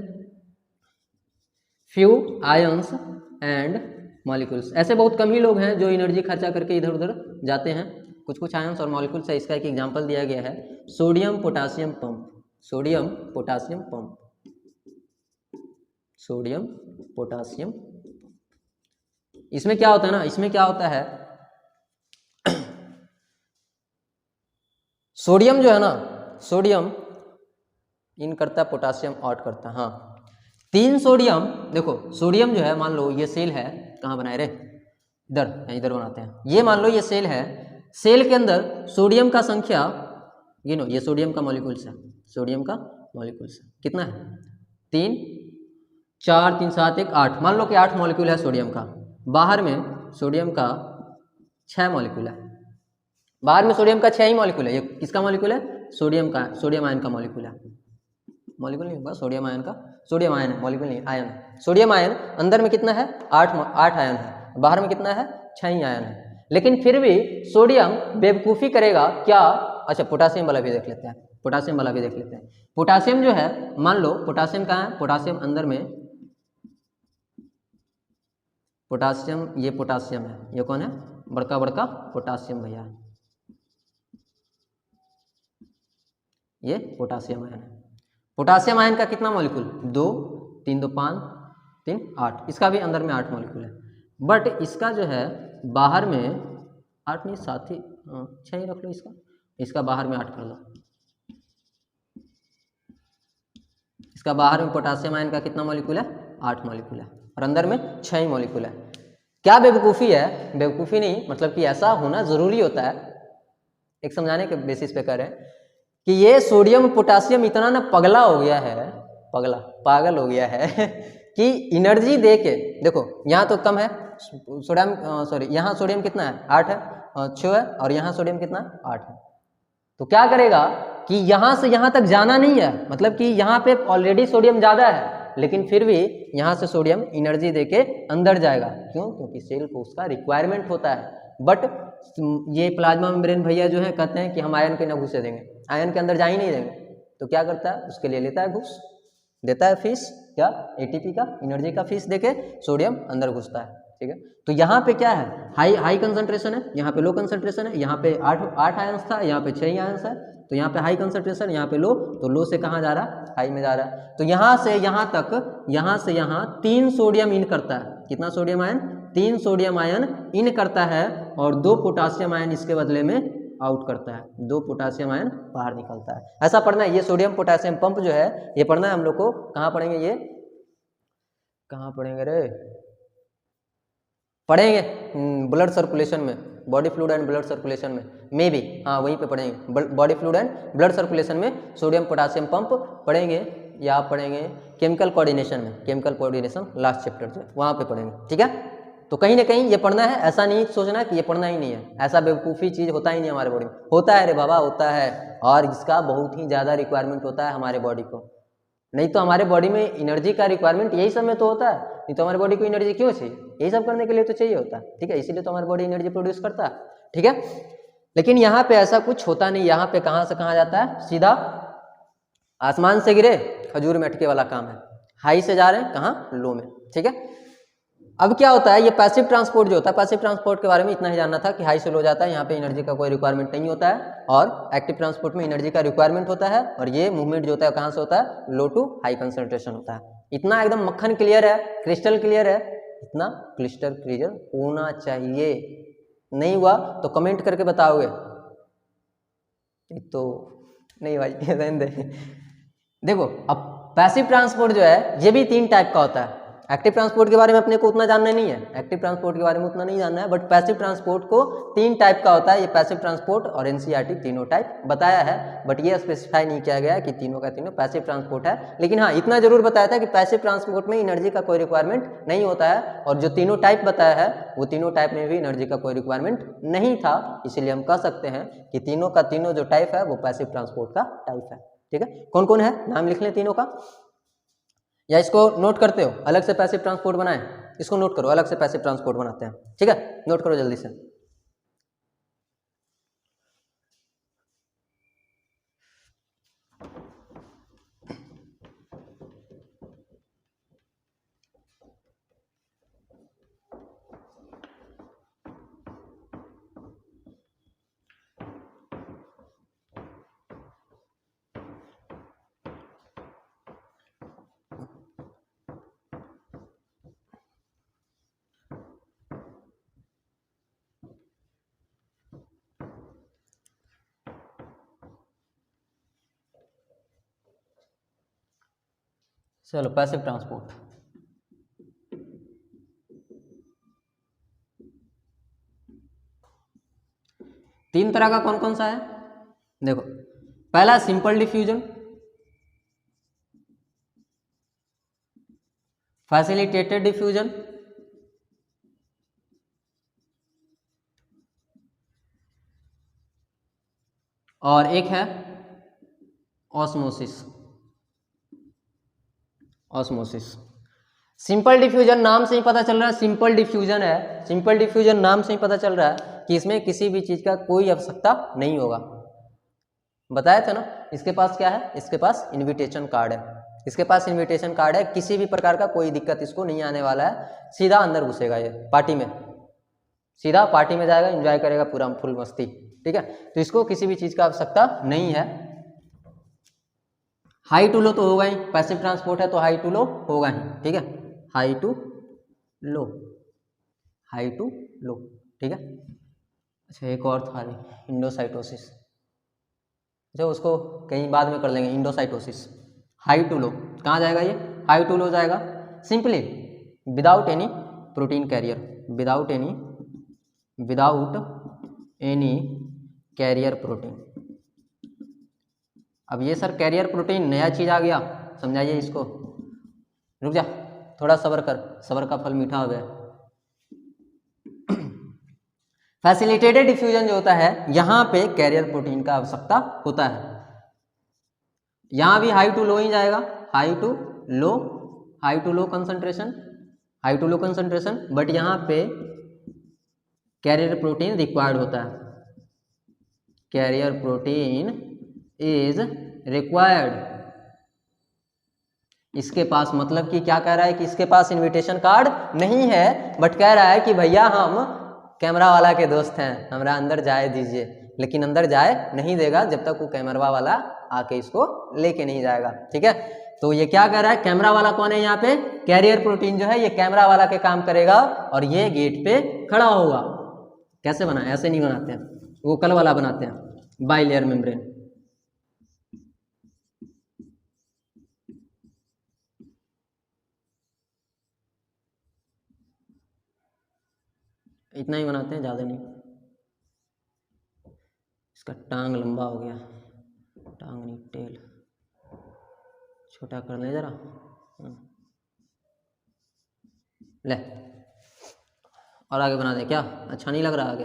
फ्यू आयंस एंड मॉलिक्यूल्स। ऐसे बहुत कम ही लोग हैं जो एनर्जी खर्चा करके इधर उधर जाते हैं। कुछ आयंस और मॉलिक्यूल्स है। इसका एक एग्जांपल दिया गया है, सोडियम पोटासियम पंप। इसमें क्या होता है ना, सोडियम जो है ना, सोडियम इन करता है, पोटासियम आउट करता है। हाँ, 3 सोडियम, देखो सोडियम जो है, मान लो ये सेल है, कहाँ बनाए रे, इधर बनाते हैं। ये मान लो ये सेल है, सेल के अंदर सोडियम का संख्या, ये सोडियम का मॉलिक्यूल्स है, कितना है? 3 4 3 7 1 8। मान लो कि 8 मॉलिक्यूल है सोडियम का। बाहर में सोडियम का 6 मॉलिक्यूल है। बाहर में सोडियम का 6 ही मॉलिक्यूल है। ये किसका मॉलिक्यूल है? सोडियम आयन का मॉलिक्यूल है। मॉलिक्यूल नहीं होगा, सोडियम आयन है, मॉलिक्यूल नहीं, आयन। सोडियम आयन अंदर में कितना है? 8 आयन है। बाहर में कितना है? 6 ही आयन है। लेकिन फिर भी सोडियम बेवकूफ़ी करेगा क्या। अच्छा पोटासियम वाला भी देख लेते हैं, पोटासियम वाला भी देख लेते हैं। पोटासियम जो है, मान लो पोटासियम कहाँ है, पोटासियम अंदर में, पोटासियम, ये पोटासियम है, ये कौन है, बड़का बड़का पोटासियम भैया, ये पोटासियम आयन है। पोटासियम आयन का कितना मॉलिक्यूल, 2, 3 2 5 3 8, इसका भी अंदर में 8 मॉलिक्यूल है। बट इसका जो है बाहर में 8 नहीं, 7 ही, 6 ही रख लो इसका, इसका बाहर में 8 कर लो। इसका बाहर में पोटासियम आयन का कितना मॉलिक्यूल है, 8 मॉलिक्यूल है, और अंदर में 6 ही मॉलिक्यूल है। क्या बेवकूफ़ी है, बेवकूफ़ी नहीं, मतलब कि ऐसा होना ज़रूरी होता है, एक समझाने के बेसिस पे कह रहे हैं कि ये सोडियम पोटासियम इतना ना पगला हो गया है, पागल हो गया है कि एनर्जी दे के, देखो यहाँ तो कम है सोडियम, सॉरी यहाँ सोडियम कितना है, 8 है, 6 है, और यहाँ सोडियम कितना है, 8 है। तो क्या करेगा कि यहाँ से यहाँ तक जाना नहीं है, मतलब कि यहाँ पे ऑलरेडी सोडियम ज़्यादा है, लेकिन फिर भी यहाँ से सोडियम एनर्जी देके अंदर जाएगा। क्यों, क्योंकि सेल को उसका रिक्वायरमेंट होता है। बट ये प्लाज्मा मेम्ब्रेन भैया जो है कहते हैं कि हम आयन के न घुसे देंगे, आयन के अंदर जा ही नहीं देंगे। तो क्या करता है, उसके लिए लेता है घुस, देता है फीस, क्या एटीपी का, एनर्जी का फीस देके सोडियम अंदर घुसता है। ठीक है, तो यहाँ पे क्या है, हाई कंसंट्रेशन है, यहाँ पे लो कंसंट्रेशन है, यहाँ पे 8 आयंस था, यहाँ पे 6 आयंस है। तो यहाँ पे हाई कंसंट्रेशन, यहाँ पे लो, तो लो से कहाँ जा रहा है, हाई में जा रहा है। तो यहाँ से यहाँ तक, यहाँ से यहाँ 3 सोडियम इन करता है। कितना सोडियम आयन, 3 सोडियम आयन इन करता है, और 2 पोटासियम आयन इसके बदले में आउट करता है, 2 पोटासियम आयन बाहर निकलता है। ऐसा पढ़ना है, ये सोडियम पोटासियम पंप जो है ये पढ़ना है हम लोग को। कहाँ पढ़ेंगे, ये कहाँ पढ़ेंगे रे, पढ़ेंगे ब्लड सर्कुलेशन में, body fluid and blood circulation में, मे बी, हाँ वहीं पे पढ़ेंगे, body fluid and blood circulation में सोडियम पोटासियम पंप पढ़ेंगे, या आप पढ़ेंगे केमिकल कोऑर्डिनेशन में, केमिकल कोऑर्डिनेशन लास्ट चैप्टर जो है वहाँ पे पढ़ेंगे। ठीक है, तो कहीं ना कहीं ये पढ़ना है, ऐसा नहीं सोचना कि ये पढ़ना ही नहीं है, ऐसा बेवकूफ़ी चीज़ होता ही नहीं हमारे बॉडी में, होता है रे बाबा, होता है, और इसका बहुत ही ज़्यादा रिक्वायरमेंट होता है हमारे बॉडी को। नहीं तो हमारे बॉडी में एनर्जी का रिक्वायरमेंट यही सब में तो होता है, नहीं तो हमारे बॉडी को एनर्जी क्यों चाहिए, यही सब करने के लिए तो चाहिए होता है। ठीक है, इसीलिए तो हमारी बॉडी एनर्जी प्रोड्यूस करता है। ठीक है, लेकिन यहाँ पे ऐसा कुछ होता नहीं, यहाँ पे कहाँ से कहाँ जाता है, सीधा आसमान से गिरे खजूर में अटके वाला काम है, हाई से जा रहे हैं कहाँ, लो में। ठीक है, अब क्या होता है, ये पैसिव ट्रांसपोर्ट जो होता है, पैसिव ट्रांसपोर्ट के बारे में इतना ही जानना था कि हाई से लो जाता है, यहाँ पे एनर्जी का कोई रिक्वायरमेंट नहीं होता है, और एक्टिव ट्रांसपोर्ट में एनर्जी का रिक्वायरमेंट होता है, और ये मूवमेंट जो होता है कहाँ से होता है, लो टू हाई कंसंट्रेशन होता है। इतना एकदम मक्खन क्लियर है, क्रिस्टल क्लियर है, इतना क्लिस्टर क्लियर होना चाहिए। नहीं हुआ तो कमेंट करके बताओगे, तो नहीं भाई रहने दे। देखो अब पैसिव ट्रांसपोर्ट जो है ये भी 3 टाइप का होता है। एक्टिव ट्रांसपोर्ट के बारे में अपने को उतना जानना नहीं है, एक्टिव ट्रांसपोर्ट के बारे में उतना नहीं जानना है, बट पैसिव ट्रांसपोर्ट को 3 टाइप का होता है। ये पैसिव ट्रांसपोर्ट और एनसीईआरटी तीनों टाइप बताया है, बट ये स्पेसिफाई नहीं किया गया कि तीनों का तीनों पैसिव ट्रांसपोर्ट है। लेकिन हाँ इतना जरूर बताया था कि पैसिव ट्रांसपोर्ट में एनर्जी का कोई रिक्वायरमेंट नहीं होता है, और जो तीनों टाइप बताया है वो तीनों टाइप में भी एनर्जी का कोई रिक्वायरमेंट नहीं था। इसीलिए हम कह सकते हैं कि तीनों का तीनों जो टाइप है वो पैसिव ट्रांसपोर्ट का टाइप है। ठीक है, कौन कौन है, नाम लिख लें तीनों का, या इसको नोट करते हो, अलग से पैसिव ट्रांसपोर्ट बनाएं, इसको नोट करो, अलग से पैसिव ट्रांसपोर्ट बनाते हैं। ठीक है, नोट करो जल्दी से। चलो पैसिव ट्रांसपोर्ट, तीन तरह का कौन कौन सा है, देखो पहला सिंपल डिफ्यूजन, फैसिलिटेटेड डिफ्यूजन, और एक है ऑस्मोसिस। ऑस्मोसिस सिंपल डिफ्यूजन नाम से ही पता चल रहा है, सिंपल डिफ्यूजन है, सिंपल डिफ्यूजन नाम से ही पता चल रहा है कि इसमें किसी भी चीज का कोई आवश्यकता नहीं होगा। बताया था ना, इसके पास क्या है, इसके पास इनविटेशन कार्ड है, इसके पास इनविटेशन कार्ड है, किसी भी प्रकार का कोई दिक्कत इसको नहीं आने वाला है, सीधा अंदर घुसेगा ये पार्टी में, सीधा पार्टी में जाएगा, एंजॉय करेगा पूरा फुल मस्ती, ठीक है। तो इसको किसी भी चीज का आवश्यकता नहीं है। हाई टू लो तो होगा ही, पैसिव ट्रांसपोर्ट है तो हाई टू लो होगा ही, ठीक है, high to low, high to low, ठीक है। अच्छा एक और था इंडोसाइटोसिस, जो उसको कहीं बाद में कर लेंगे, इंडोसाइटोसिस। हाई टू लो कहाँ जाएगा ये, हाई टू लो जाएगा, simply without any protein carrier, without any carrier protein. अब ये सर कैरियर प्रोटीन नया चीज आ गया, समझाइए इसको, रुक जा थोड़ा सब्र कर, सब्र का फल मीठा हो गया। फैसिलिटेटेड डिफ्यूजन जो होता है यहाँ पे कैरियर प्रोटीन का आवश्यकता होता है, यहाँ भी हाई टू लो ही जाएगा, high to low, high to low concentration, high to low concentration, but यहाँ पे कैरियर प्रोटीन रिक्वायर्ड होता है, कैरियर प्रोटीन इज रिक्वायर्ड। इसके पास मतलब कि क्या कह रहा है कि इसके पास इनविटेशन कार्ड नहीं है, बट कह रहा है कि भैया हम कैमरा वाला के दोस्त हैं, हमरा अंदर जाए दीजिए, लेकिन अंदर जाए नहीं देगा जब तक वो कैमरा वाला आके इसको लेके नहीं जाएगा, ठीक है। तो ये क्या कह रहा है, कैमरा वाला कौन है यहाँ पे, कैरियर प्रोटीन जो है ये कैमरा वाला के काम करेगा और ये गेट पे खड़ा होगा। कैसे बना, ऐसे नहीं बनाते हैं, वो कल वाला बनाते हैं, बाइलेयर मेम्ब्रेन। इतना ही बनाते हैं, ज़्यादा नहीं। इसका टांग लंबा हो गया, टांग नहीं टेल, छोटा कर ले जरा, ले और आगे बना दे, क्या अच्छा नहीं लग रहा आगे।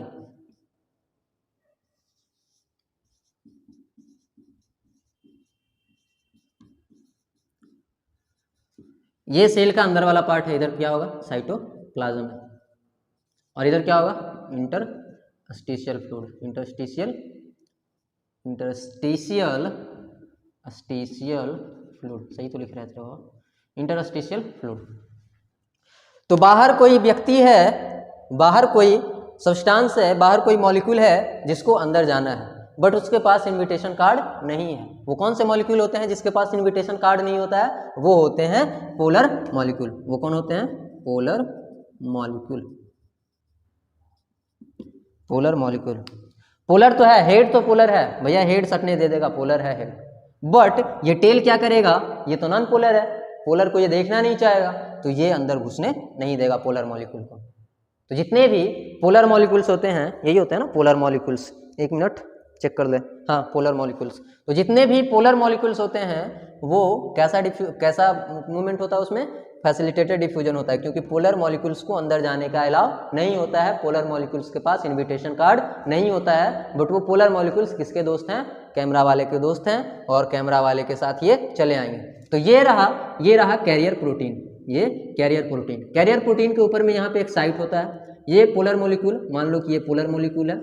ये सेल का अंदर वाला पार्ट है, इधर क्या होगा, साइटोप्लाज्म है, और इधर क्या होगा, इंटरस्टिशियल फ्लूइड, इंटरस्टिशियल फ्लूइड, सही तो लिख रहे थे वो, इंटरस्टिशियल फ्लूइड। तो बाहर कोई व्यक्ति है, बाहर कोई सब्सटेंस है, बाहर कोई मॉलिक्यूल है जिसको अंदर जाना है, बट उसके पास इनविटेशन कार्ड नहीं है। वो कौन से मॉलिक्यूल होते हैं जिसके पास इनविटेशन कार्ड नहीं होता है, वो होते हैं पोलर मॉलिक्यूल। वो कौन होते हैं, polar molecule, polar molecule. Polar तो है, हेड तो पोलर है भैया, हेड सटने दे देगा, पोलर है हेड, बट ये टेल क्या करेगा, ये तो नॉन पोलर है, पोलर को ये देखना नहीं चाहेगा, तो ये अंदर घुसने नहीं देगा पोलर मॉलिक्यूल को। तो जितने भी पोलर मॉलिक्यूल्स होते हैं, यही होते हैं ना पोलर मॉलिक्यूल्स, एक मिनट चेक कर ले, हाँ पोलर मॉलिक्यूल्स। तो जितने भी पोलर मॉलिक्यूल्स होते हैं वो कैसा मूवमेंट होता है उसमें, फैसिलिटेटेड डिफ्यूजन होता है, क्योंकि पोलर मॉलिक्यूल्स को अंदर जाने का अलाउ नहीं होता है, पोलर मॉलिक्यूल्स के पास इनविटेशन कार्ड नहीं होता है, बट वो पोलर मॉलिक्यूल्स किसके दोस्त हैं, कैमरा वाले के दोस्त हैं, और कैमरा वाले के साथ ये चले आएंगे। तो ये रहा कैरियर प्रोटीन, ये कैरियर प्रोटीन। कैरियर प्रोटीन के ऊपर में यहाँ पे एक साइट होता है, ये पोलर मॉलिक्यूल, मान लो कि ये पोलर मॉलिक्यूल है,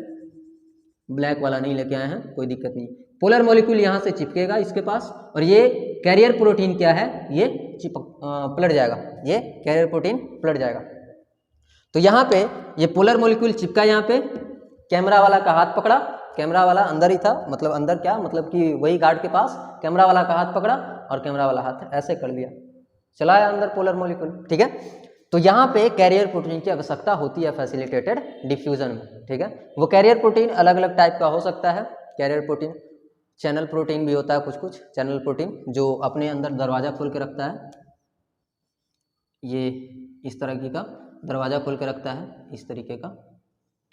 ब्लैक वाला नहीं लेके आए हैं, कोई दिक्कत नहीं, पोलर मॉलिक्यूल यहाँ से चिपकेगा इसके पास, और ये कैरियर प्रोटीन क्या है, ये पलट जाएगा, ये कैरियर प्रोटीन पलट जाएगा। तो यहाँ पे ये पोलर मॉलिक्यूल चिपका, यहाँ पे कैमरा वाला का हाथ पकड़ा, कैमरा वाला अंदर ही था, मतलब अंदर क्या मतलब कि वही गार्ड के पास, कैमरा वाला का हाथ पकड़ा और कैमरा वाला हाथ ऐसे कर दिया, चलाया अंदर पोलर मॉलिक्यूल, ठीक है। तो यहाँ पे कैरियर प्रोटीन की आवश्यकता होती है फैसिलिटेटेड डिफ्यूजन में, ठीक है। वो कैरियर प्रोटीन अलग अलग टाइप का हो सकता है, कैरियर प्रोटीन चैनल प्रोटीन भी होता है, कुछ चैनल प्रोटीन जो अपने अंदर दरवाजा खोल के रखता है, ये इस तरह का दरवाजा खोल के रखता है, इस तरीके का,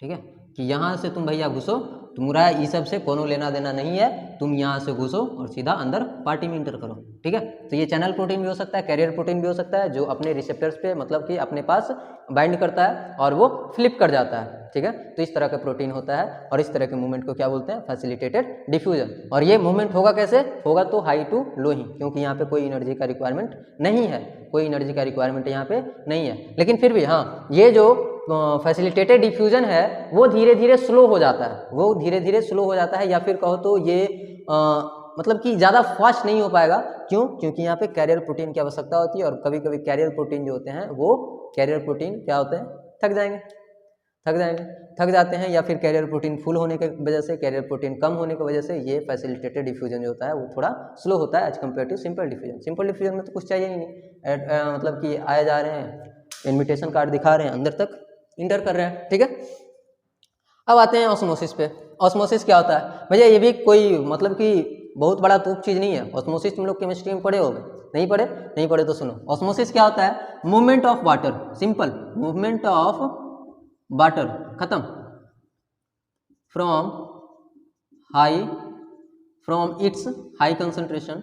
ठीक है, कि यहाँ से तुम भैया घुसो तुम्हारा ये सब से कोनो लेना देना नहीं है, तुम यहाँ से घुसो और सीधा अंदर पार्टी में इंटर करो, ठीक है। तो ये चैनल प्रोटीन भी हो सकता है, कैरियर प्रोटीन भी हो सकता है, जो अपने रिसेप्टर्स पे मतलब कि अपने पास बाइंड करता है और वो फ्लिप कर जाता है, ठीक है। तो इस तरह का प्रोटीन होता है और इस तरह के मूवमेंट को क्या बोलते हैं, फैसिलिटेटेड डिफ्यूजन। और ये मूवमेंट होगा कैसे होगा, तो हाई टू लो ही, क्योंकि यहाँ पे कोई एनर्जी का रिक्वायरमेंट नहीं है, कोई एनर्जी का रिक्वायरमेंट यहाँ पे नहीं है। लेकिन फिर भी हाँ, ये जो फैसिलिटेटेड डिफ्यूजन है वो धीरे धीरे स्लो हो जाता है, वो धीरे धीरे स्लो हो जाता है, या फिर कहो तो ये मतलब कि ज़्यादा फास्ट नहीं हो पाएगा। क्यों? क्योंकि यहाँ पे कैरियर प्रोटीन की आवश्यकता होती है, और कभी कभी कैरियर प्रोटीन जो होते हैं वो कैरियर प्रोटीन क्या होते हैं, थक जाते हैं, या फिर कैरियर प्रोटीन फुल होने की वजह से, कैरियर प्रोटीन कम होने की वजह से ये फैसिलिटेटेड डिफ्यूजन जो होता है वो थोड़ा स्लो होता है as compare to simple diffusion. Simple diffusion में तो कुछ चाहिए ही नहीं, मतलब कि आए जा रहे हैं, इन्विटेशन कार्ड दिखा रहे हैं, अंदर तक इंटर कर रहे हैं, ठीक है। अब आते हैं ऑस्मोसिस पे। ऑस्मोसिस क्या होता है भैया, ये भी कोई मतलब कि बहुत बड़ा तूप चीज़ नहीं है। ऑस्मोसिस तुम लोग केमिस्ट्री में पढ़े होगे, नहीं पढ़े तो सुनो। ऑस्मोसिस क्या होता है, movement of water, simple movement of water, खत्म, from its high concentration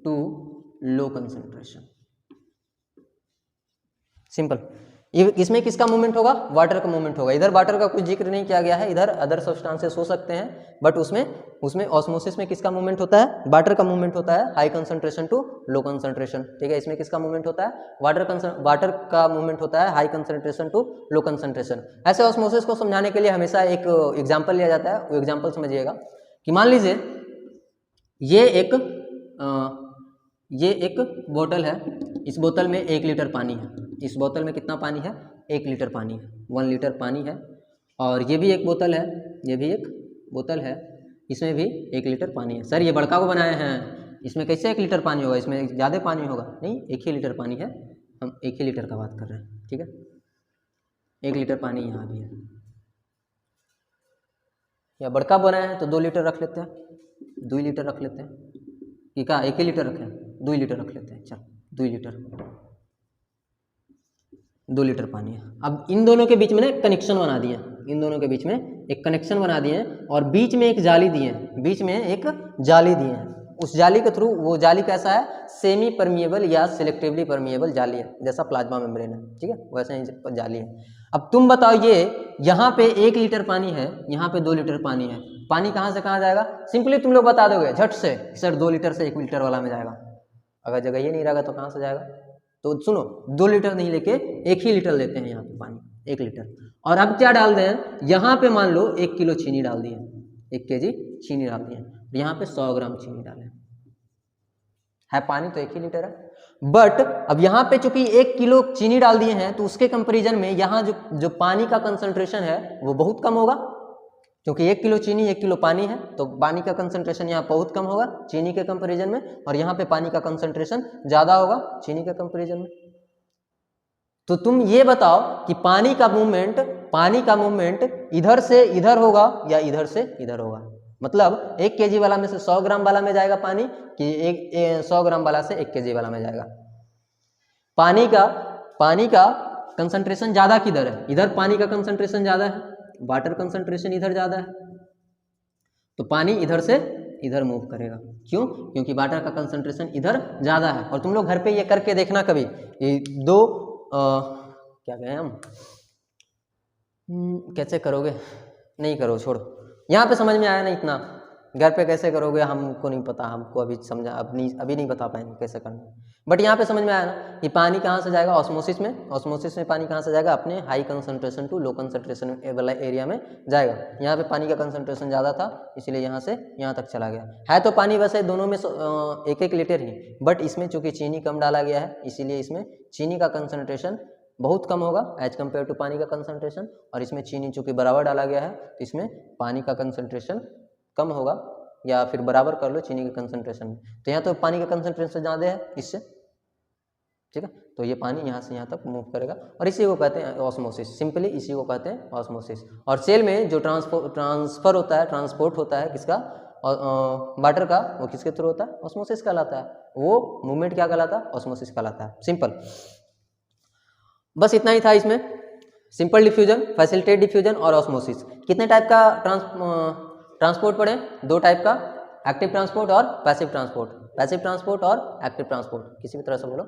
to low concentration, simple. इसमें किसका मूवमेंट होगा, वाटर का मूवमेंट होगा। इधर वाटर का कुछ जिक्र नहीं किया गया है, इधर अदर सब्सटेंसेस हो सकते हैं, बट उसमें ऑस्मोसिस में किसका मूवमेंट होता है, वाटर का मूवमेंट होता है, high concentration to low concentration, ठीक है। इसमें किसका मूवमेंट होता है, वाटर का मूवमेंट होता है, high concentration to low concentration. ऐसे ऑस्मोसिस को समझाने के लिए हमेशा एक एग्जाम्पल लिया जाता है, वो एग्जाम्पल समझिएगा कि मान लीजिए ये एक बोतल है, इस बोतल में 1 लीटर पानी है, इस बोतल में कितना पानी है, 1 लीटर पानी है, 1 लीटर पानी है। और ये भी एक बोतल है, ये भी एक बोतल है, इसमें भी 1 लीटर पानी है। सर ये बड़का को बनाए हैं, इसमें कैसे 1 लीटर पानी होगा, इसमें ज़्यादा पानी होगा, नहीं 1 ही लीटर पानी है, हम 1 ही लीटर का बात कर रहे हैं, ठीक है। 1 लीटर पानी यहाँ भी है, या बड़का बनाए हैं तो 2 लीटर रख लेते हैं, 2 लीटर रख लेते हैं, ये कहा 1 ही लीटर रखें, 2 लीटर रख लेते हैं, चल 2 लीटर पानी है। अब इन दोनों के बीच में ना कनेक्शन बना दिए, इन दोनों के बीच में एक कनेक्शन बना दिए हैं, और बीच में एक जाली दिए हैं, बीच में एक जाली दिए हैं। उस जाली के थ्रू, वो जाली कैसा है, सेमी परमिएबल या सिलेक्टिवली परमिएबल जाली है, जैसा प्लाज्मा मेम्ब्रेन है, ठीक है, वैसे ही जाली है। अब तुम बताओ, ये यहाँ पे 1 लीटर पानी है, यहाँ पे 2 लीटर पानी है, पानी कहाँ से कहाँ जाएगा, सिंपली तुम लोग बता दोगे झट से, सर 2 लीटर से 1 लीटर वाला में जाएगा। अगर जगह ये नहीं रहेगा तो कहाँ से जाएगा, तो सुनो 2 लीटर नहीं लेके 1 ही लीटर लेते हैं यहाँ पे पानी, 1 लीटर। और अब क्या डाल दें, यहाँ पे मान लो 1 किलो चीनी डाल दिए, 1 kg चीनी डाल दिए, यहाँ पे 100 ग्राम चीनी डालें, है पानी तो 1 ही लीटर है। बट अब यहाँ पे चूंकि 1 किलो चीनी डाल दिए हैं, तो उसके कंपेरिजन में यहाँ जो पानी का कंसंट्रेशन है वो बहुत कम होगा, क्योंकि 1 किलो चीनी 1 किलो पानी है, तो पानी का कंसंट्रेशन यहाँ बहुत कम होगा चीनी के कंपैरिजन में, और यहाँ पे पानी का कंसंट्रेशन ज़्यादा होगा चीनी के कंपैरिजन में। तो तुम ये बताओ कि पानी का मूवमेंट इधर से इधर होगा या इधर से इधर होगा, मतलब 1 kg वाला में से 100 ग्राम वाला में जाएगा पानी, कि 100 ग्राम वाला से 1 kg वाला में जाएगा। पानी का कंसंट्रेशन ज़्यादा किधर है, इधर पानी का कंसंट्रेशन ज़्यादा है, वाटर कंसंट्रेशन इधर ज़्यादा है, तो पानी इधर से इधर मूव करेगा। क्यों? क्योंकि वाटर का कंसंट्रेशन इधर ज़्यादा है। और तुम लोग घर पे ये करके देखना कभी, ये दो क्या कहें हम, कैसे करोगे, नहीं करो, छोड़ो, यहाँ पे समझ में आया ना इतना, घर पे कैसे करोगे हमको नहीं पता, हमको अभी समझा, अभी नहीं बता पाएंगे कैसे करना, बट यहाँ पे समझ में आया ना कि पानी कहाँ से जाएगा, ऑस्मोसिस में पानी कहाँ से जाएगा, अपने high concentration to low concentration वाला एरिया में जाएगा। यहाँ पे पानी का कंसंट्रेशन ज़्यादा था, इसलिए यहाँ से यहाँ तक चला गया है। तो पानी वैसे दोनों में 1-1 लीटर ही, बट इसमें चूँकि चीनी कम डाला गया है, इसीलिए इसमें चीनी का कंसंट्रेशन बहुत कम होगा एज कम्पेयर टू पानी का कंसंट्रेशन, और इसमें चीनी चूँकि बराबर डाला गया है, तो इसमें पानी का कंसंट्रेशन कम होगा, या फिर बराबर कर लो चीनी के कंसंट्रेशन में। तो यहाँ तो पानी का कंसंट्रेशन ज़्यादा है इससे, ठीक है, तो ये पानी यहाँ से यहाँ तक मूव करेगा, और इसी को कहते हैं ऑस्मोसिस, सिंपली इसी को कहते हैं ऑस्मोसिस। और सेल में जो ट्रांसपोर्ट होता है किसका, वाटर का, वो किसके थ्रू होता है, ऑस्मोसिस कहलाता है। वो मूवमेंट क्या कहलाता है, ऑस्मोसिस कहलाता है, सिंपल। बस इतना ही था इसमें, सिंपल डिफ्यूजन, फैसिलिटेट डिफ्यूजन और ऑस्मोसिस। कितने टाइप का ट्रांसपोर्ट पढ़े? दो टाइप का, एक्टिव ट्रांसपोर्ट और पैसिव ट्रांसपोर्ट। पैसिव ट्रांसपोर्ट और एक्टिव ट्रांसपोर्ट, किसी भी तरह से बोलो।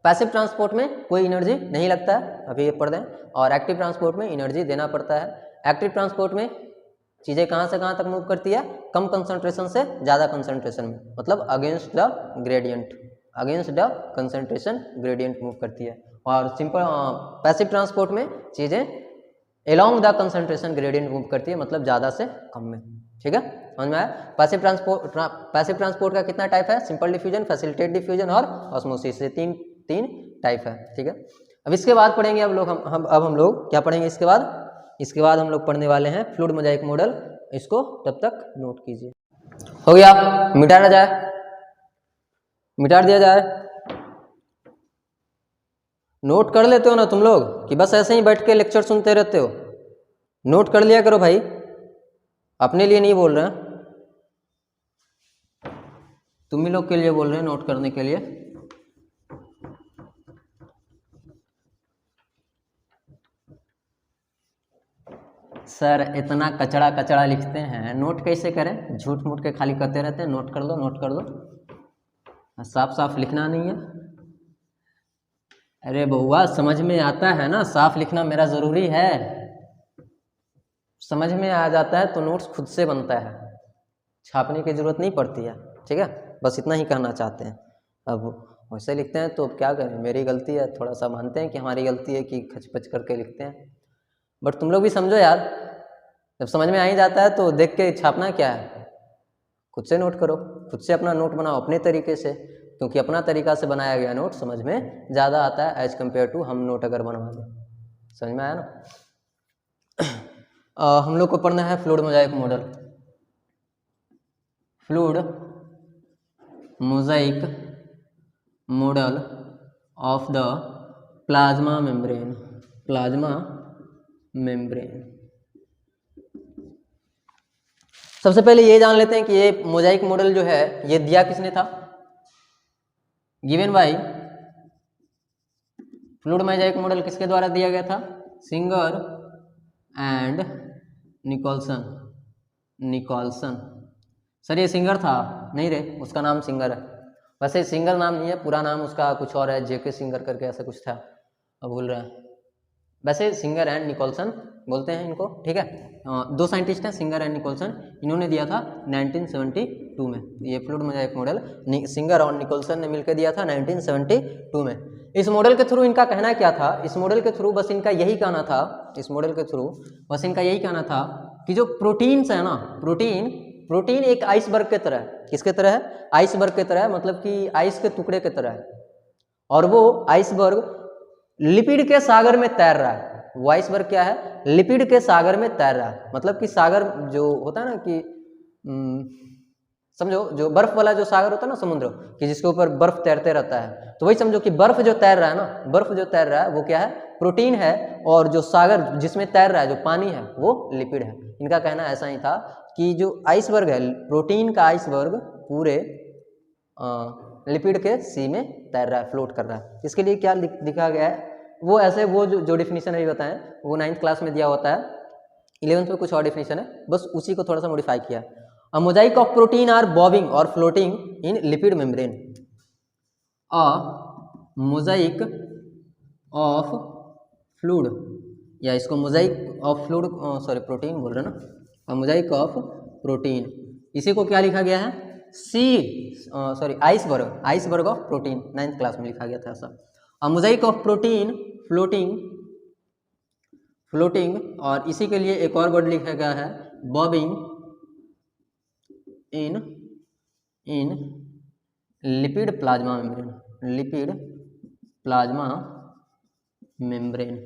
पैसिव ट्रांसपोर्ट में कोई एनर्जी नहीं लगता है, अभी ये पढ़ दें, और एक्टिव ट्रांसपोर्ट में एनर्जी देना पड़ता है। एक्टिव ट्रांसपोर्ट में चीज़ें कहाँ से कहाँ तक मूव करती है? कम कंसंट्रेशन से ज़्यादा कंसंट्रेशन में, मतलब against the gradient, against the concentration gradient move करती है। और सिंपल पैसिव ट्रांसपोर्ट में चीज़ें along the concentration gradient move करती है, मतलब ज़्यादा से कम में। ठीक है, समझ में आया? पैसिव ट्रांसपोर्ट का कितना टाइप है? सिंपल डिफ्यूजन, फैसिलिटेट डिफ्यूजन और ऑस्मोसिस, से तीन टाइप है। ठीक है, अब इसके बाद पढ़ेंगे अब लोग हम लोग क्या पढ़ेंगे इसके बाद? इसके बाद हम लोग पढ़ने वाले हैं फ्लूइड मोजाइक मॉडल। इसको तब तक नोट कीजिए। हो गया, मिटाया जाए, मिटा दिया जाए। नोट कर लेते हो ना तुम लोग, कि बस ऐसे ही बैठ के लेक्चर सुनते रहते हो? नोट कर लिया करो भाई, अपने लिए नहीं बोल रहे हैं, तुम ही लोग के लिए बोल रहे हैं नोट करने के लिए। सर इतना कचड़ा कचड़ा लिखते हैं, नोट कैसे करें? झूठ मूठ के खाली करते रहते हैं, नोट कर लो नोट कर लो, साफ साफ लिखना नहीं है। अरे बउआ समझ में आता है ना, साफ लिखना मेरा ज़रूरी है। समझ में आ जाता है तो नोट्स खुद से बनता है, छापने की ज़रूरत नहीं पड़ती है। ठीक है, बस इतना ही कहना चाहते हैं। अब वैसे लिखते हैं तो क्या करें, मेरी गलती है, थोड़ा सा मानते हैं कि हमारी गलती है कि खचपच करके लिखते हैं, बट तुम लोग भी समझो यार, जब समझ में आ ही जाता है तो देख के छापना क्या है? खुद से नोट करो, खुद से अपना नोट बनाओ अपने तरीके से, क्योंकि अपना तरीका से बनाया गया नोट समझ में ज़्यादा आता है एज कम्पेयर टू हम नोट अगर बनवा दें। समझ में आया ना? हम लोग को पढ़ना है fluid Mosaic model. Fluid Mosaic model of the plasma membrane, plasma membrane. सबसे पहले ये जान लेते हैं कि ये मोजाइक मॉडल जो है ये दिया किसने था? Given by fluid Mosaic model किसके द्वारा दिया गया था? Singer and Nicholson. Nicholson sir, ये सिंगर था? नहीं रे, उसका नाम सिंगर है। वैसे सिंगर नाम नहीं है, पूरा नाम उसका कुछ और है, जेके सिंगर करके ऐसा कुछ था, अब भूल रहे हैं। वैसे सिंगर एंड निकोल्सन बोलते हैं इनको। ठीक है, दो साइंटिस्ट हैं, सिंगर एंड निकोल्सन। इन्होंने दिया था 1972 में ये फ्लूइड मोजाइक मॉडल, सिंगर और निकोल्सन ने मिलकर दिया था 1972 में। इस मॉडल के थ्रू इनका कहना क्या था? इस मॉडल के थ्रू बस इनका यही कहना था, इस मॉडल के थ्रू बस इनका यही कहना था कि जो प्रोटीन्स है ना, प्रोटीन एक आइसबर्ग के तरह है। किसके तरह है? आइसबर्ग के तरह है, मतलब कि आइस के टुकड़े के तरह है, और वो आइसबर्ग लिपिड के सागर में तैर रहा है। वो आइसबर्ग क्या है? लिपिड के सागर में तैर रहा है, मतलब कि सागर जो होता है ना कि समझो जो बर्फ वाला जो सागर होता है ना, समुद्र, कि जिसके ऊपर बर्फ तैरते रहता है, तो वही समझो कि बर्फ जो तैर रहा है ना, बर्फ जो तैर रहा है वो क्या है? प्रोटीन है, और जो सागर जिसमें तैर रहा है, जो पानी है, वो लिपिड है। इनका कहना ऐसा ही था कि जो आइसबर्ग है, प्रोटीन का आइसबर्ग पूरे लिपिड के सी में तैर रहा है, फ्लोट कर रहा है। इसके लिए क्या लिखा गया है? वो ऐसे वो जो डिफिनीशन अभी बताएं वो 9th क्लास में दिया होता है, 11th में कुछ और डिफिनीशन है, बस उसी को थोड़ा सा मॉडिफाई किया। A mosaic of protein are bobbing और floating in lipid membrane. A mosaic of fluid, या इसको mosaic of fluid, sorry protein बोल रहे ना, अ मोजाइक ऑफ प्रोटीन, इसी को क्या लिखा गया है? Iceberg of protein, 9th class में लिखा गया था ऐसा। अ मोजाइक ऑफ प्रोटीन फ्लोटिंग, और इसी के लिए एक और वर्ड लिखा गया है bobbing in lipid plasma membrane, lipid plasma membrane.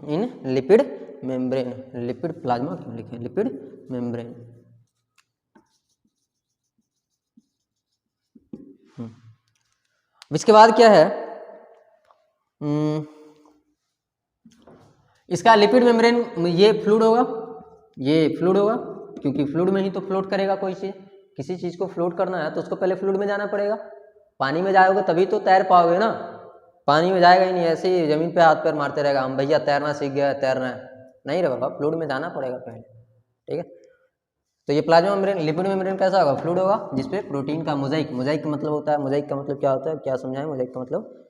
In lipid membrane, lipid plasma क्यों लिखे? Lipid membrane. इसके बाद क्या है? इसका लिपिड मेम्ब्रेन, ये फ्लूइड होगा, ये फ्लूइड होगा, क्योंकि फ्लूइड में ही तो फ्लोट करेगा कोई चीज, किसी चीज़ को फ्लोट करना है तो उसको पहले फ्लूइड में जाना पड़ेगा। पानी में जाओगे तभी तो तैर पाओगे ना, पानी में जाएगा ही नहीं, ऐसे ही ज़मीन पे हाथ पैर मारते रहेगा, हम भैया तैरना सीख गया, तैरना है, नहीं रे बाबा, फ्लूइड में जाना पड़ेगा पहले, ठीक है। तो ये प्लाज्मा मेम्ब्रेन, लिपिड मेम्ब्रेन कैसा होगा, फ्लूइड होगा, जिसपे प्रोटीन का मोजाइक, मोजाइक का मतलब होता है, मोजाइक का मतलब क्या होता है, क्या समझाएं मोजाइक का मतलब,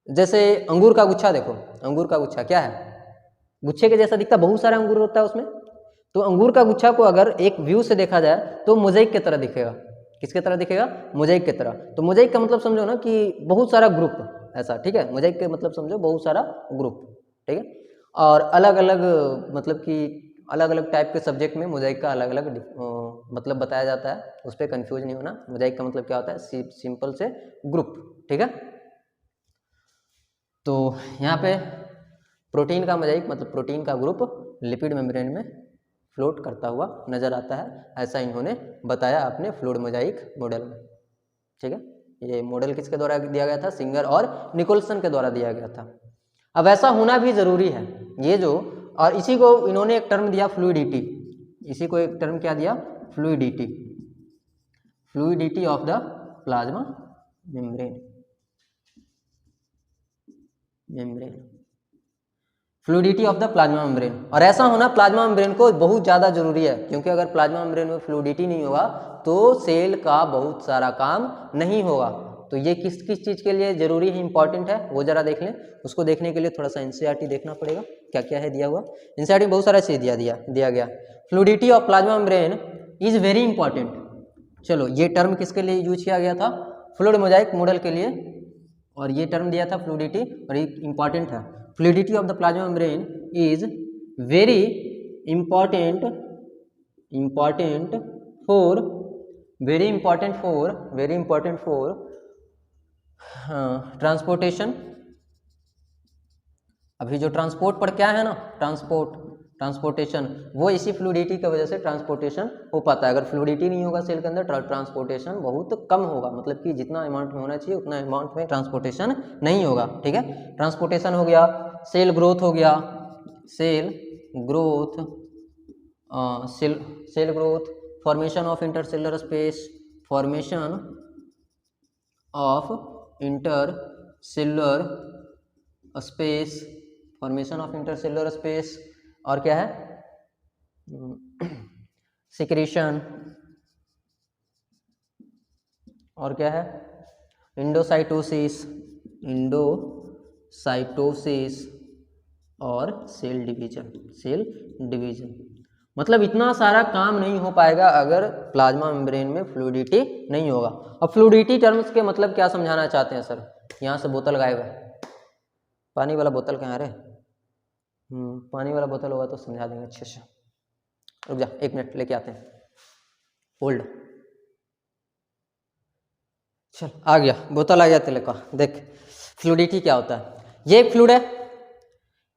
जैसे अंगूर का गुच्छा देखो, अंगूर का गुच्छा क्या है, गुच्छे के जैसा दिखता, बहुत सारा अंगूर होता है उसमें, तो अंगूर का गुच्छा को अगर एक व्यू से देखा जाए तो मोजाइक की तरह दिखेगा, किसके तरह दिखेगा, मोजाइक की तरह। तो मोजाइक का मतलब समझो ना कि बहुत सारा ग्रुप ऐसा, ठीक है, मोजाइक का मतलब समझो बहुत सारा ग्रुप, ठीक है। और अलग अलग मतलब कि अलग अलग टाइप के सब्जेक्ट में मोजाइक का अलग अलग मतलब बताया जाता है, उस पर कन्फ्यूज नहीं होना। मोजाइक का मतलब क्या होता है, सिंपल से ग्रुप, ठीक है। तो यहाँ पे प्रोटीन का मोजाइक मतलब प्रोटीन का ग्रुप लिपिड मेम्ब्रेन में फ्लोट करता हुआ नजर आता है, ऐसा इन्होंने बताया अपने फ्लूइड मोजाइक मॉडल में, ठीक है। ये मॉडल किसके द्वारा दिया गया था, सिंगर और निकोलसन के द्वारा दिया गया था। अब ऐसा होना भी जरूरी है, ये जो, और इसी को इन्होंने एक टर्म दिया फ्लूइडिटी, इसी को एक टर्म क्या दिया, fluidity, fluidity of the plasma membrane, membrane, fluidity of the plasma membrane. और ऐसा होना प्लाज्मा मेम्ब्रेन को बहुत ज़्यादा जरूरी है, क्योंकि अगर प्लाज्मा मेम्ब्रेन में फ्लूइडिटी नहीं होगा तो सेल का बहुत सारा काम नहीं होगा। तो ये किस किस चीज़ के लिए जरूरी है, इंपॉर्टेंट है, वो जरा देख लें। उसको देखने के लिए थोड़ा सा एनसीईआरटी देखना पड़ेगा, क्या क्या है दिया हुआ। एनसीईआरटी में बहुत सारा चीज़ दिया गया। Fluidity of plasma membrane is very important. चलो, ये टर्म किसके लिए यूज किया गया था, फ्लूइड मोजाइक मॉडल के लिए, और ये टर्म दिया था फ्लूइडिटी, और ये इंपॉर्टेंट है। Fluidity of the plasma membrane is very important, important for, very important for transportation. अभी जो ट्रांसपोर्ट पर क्या है ना, ट्रांसपोर्टेशन, वो इसी फ्लूइडिटी की वजह से ट्रांसपोर्टेशन हो पाता है। अगर फ्लूइडिटी नहीं होगा सेल के अंदर, ट्रांसपोर्टेशन बहुत कम होगा, मतलब कि जितना अमाउंट में होना चाहिए उतना अमाउंट में ट्रांसपोर्टेशन नहीं होगा, ठीक है। ट्रांसपोर्टेशन हो गया, सेल ग्रोथ हो गया, cell growth, cell growth, formation of intercellular space, formation of intercellular space, formation of intercellular space, और क्या है, सिक्रीशन, और क्या है, इंडोसाइटोसिस, इंडोसाइटोसिस, और सेल डिवीजन। मतलब इतना सारा काम नहीं हो पाएगा अगर प्लाज्मा मेम्ब्रेन में फ्लूइडिटी नहीं होगा। अब फ्लूइडिटी टर्म्स के मतलब क्या समझाना चाहते हैं सर, यहाँ से बोतल गायब है, पानी वाला बोतल कहाँ है, पानी वाला बोतल होगा तो समझा देंगे अच्छे से। रुक जा, 1 मिनट लेके आते हैं, होल्ड। चल, आ गया, बोतल आ गया तेरे का। देख फ्लूइडिटी क्या होता है, ये एक फ्लूइड है,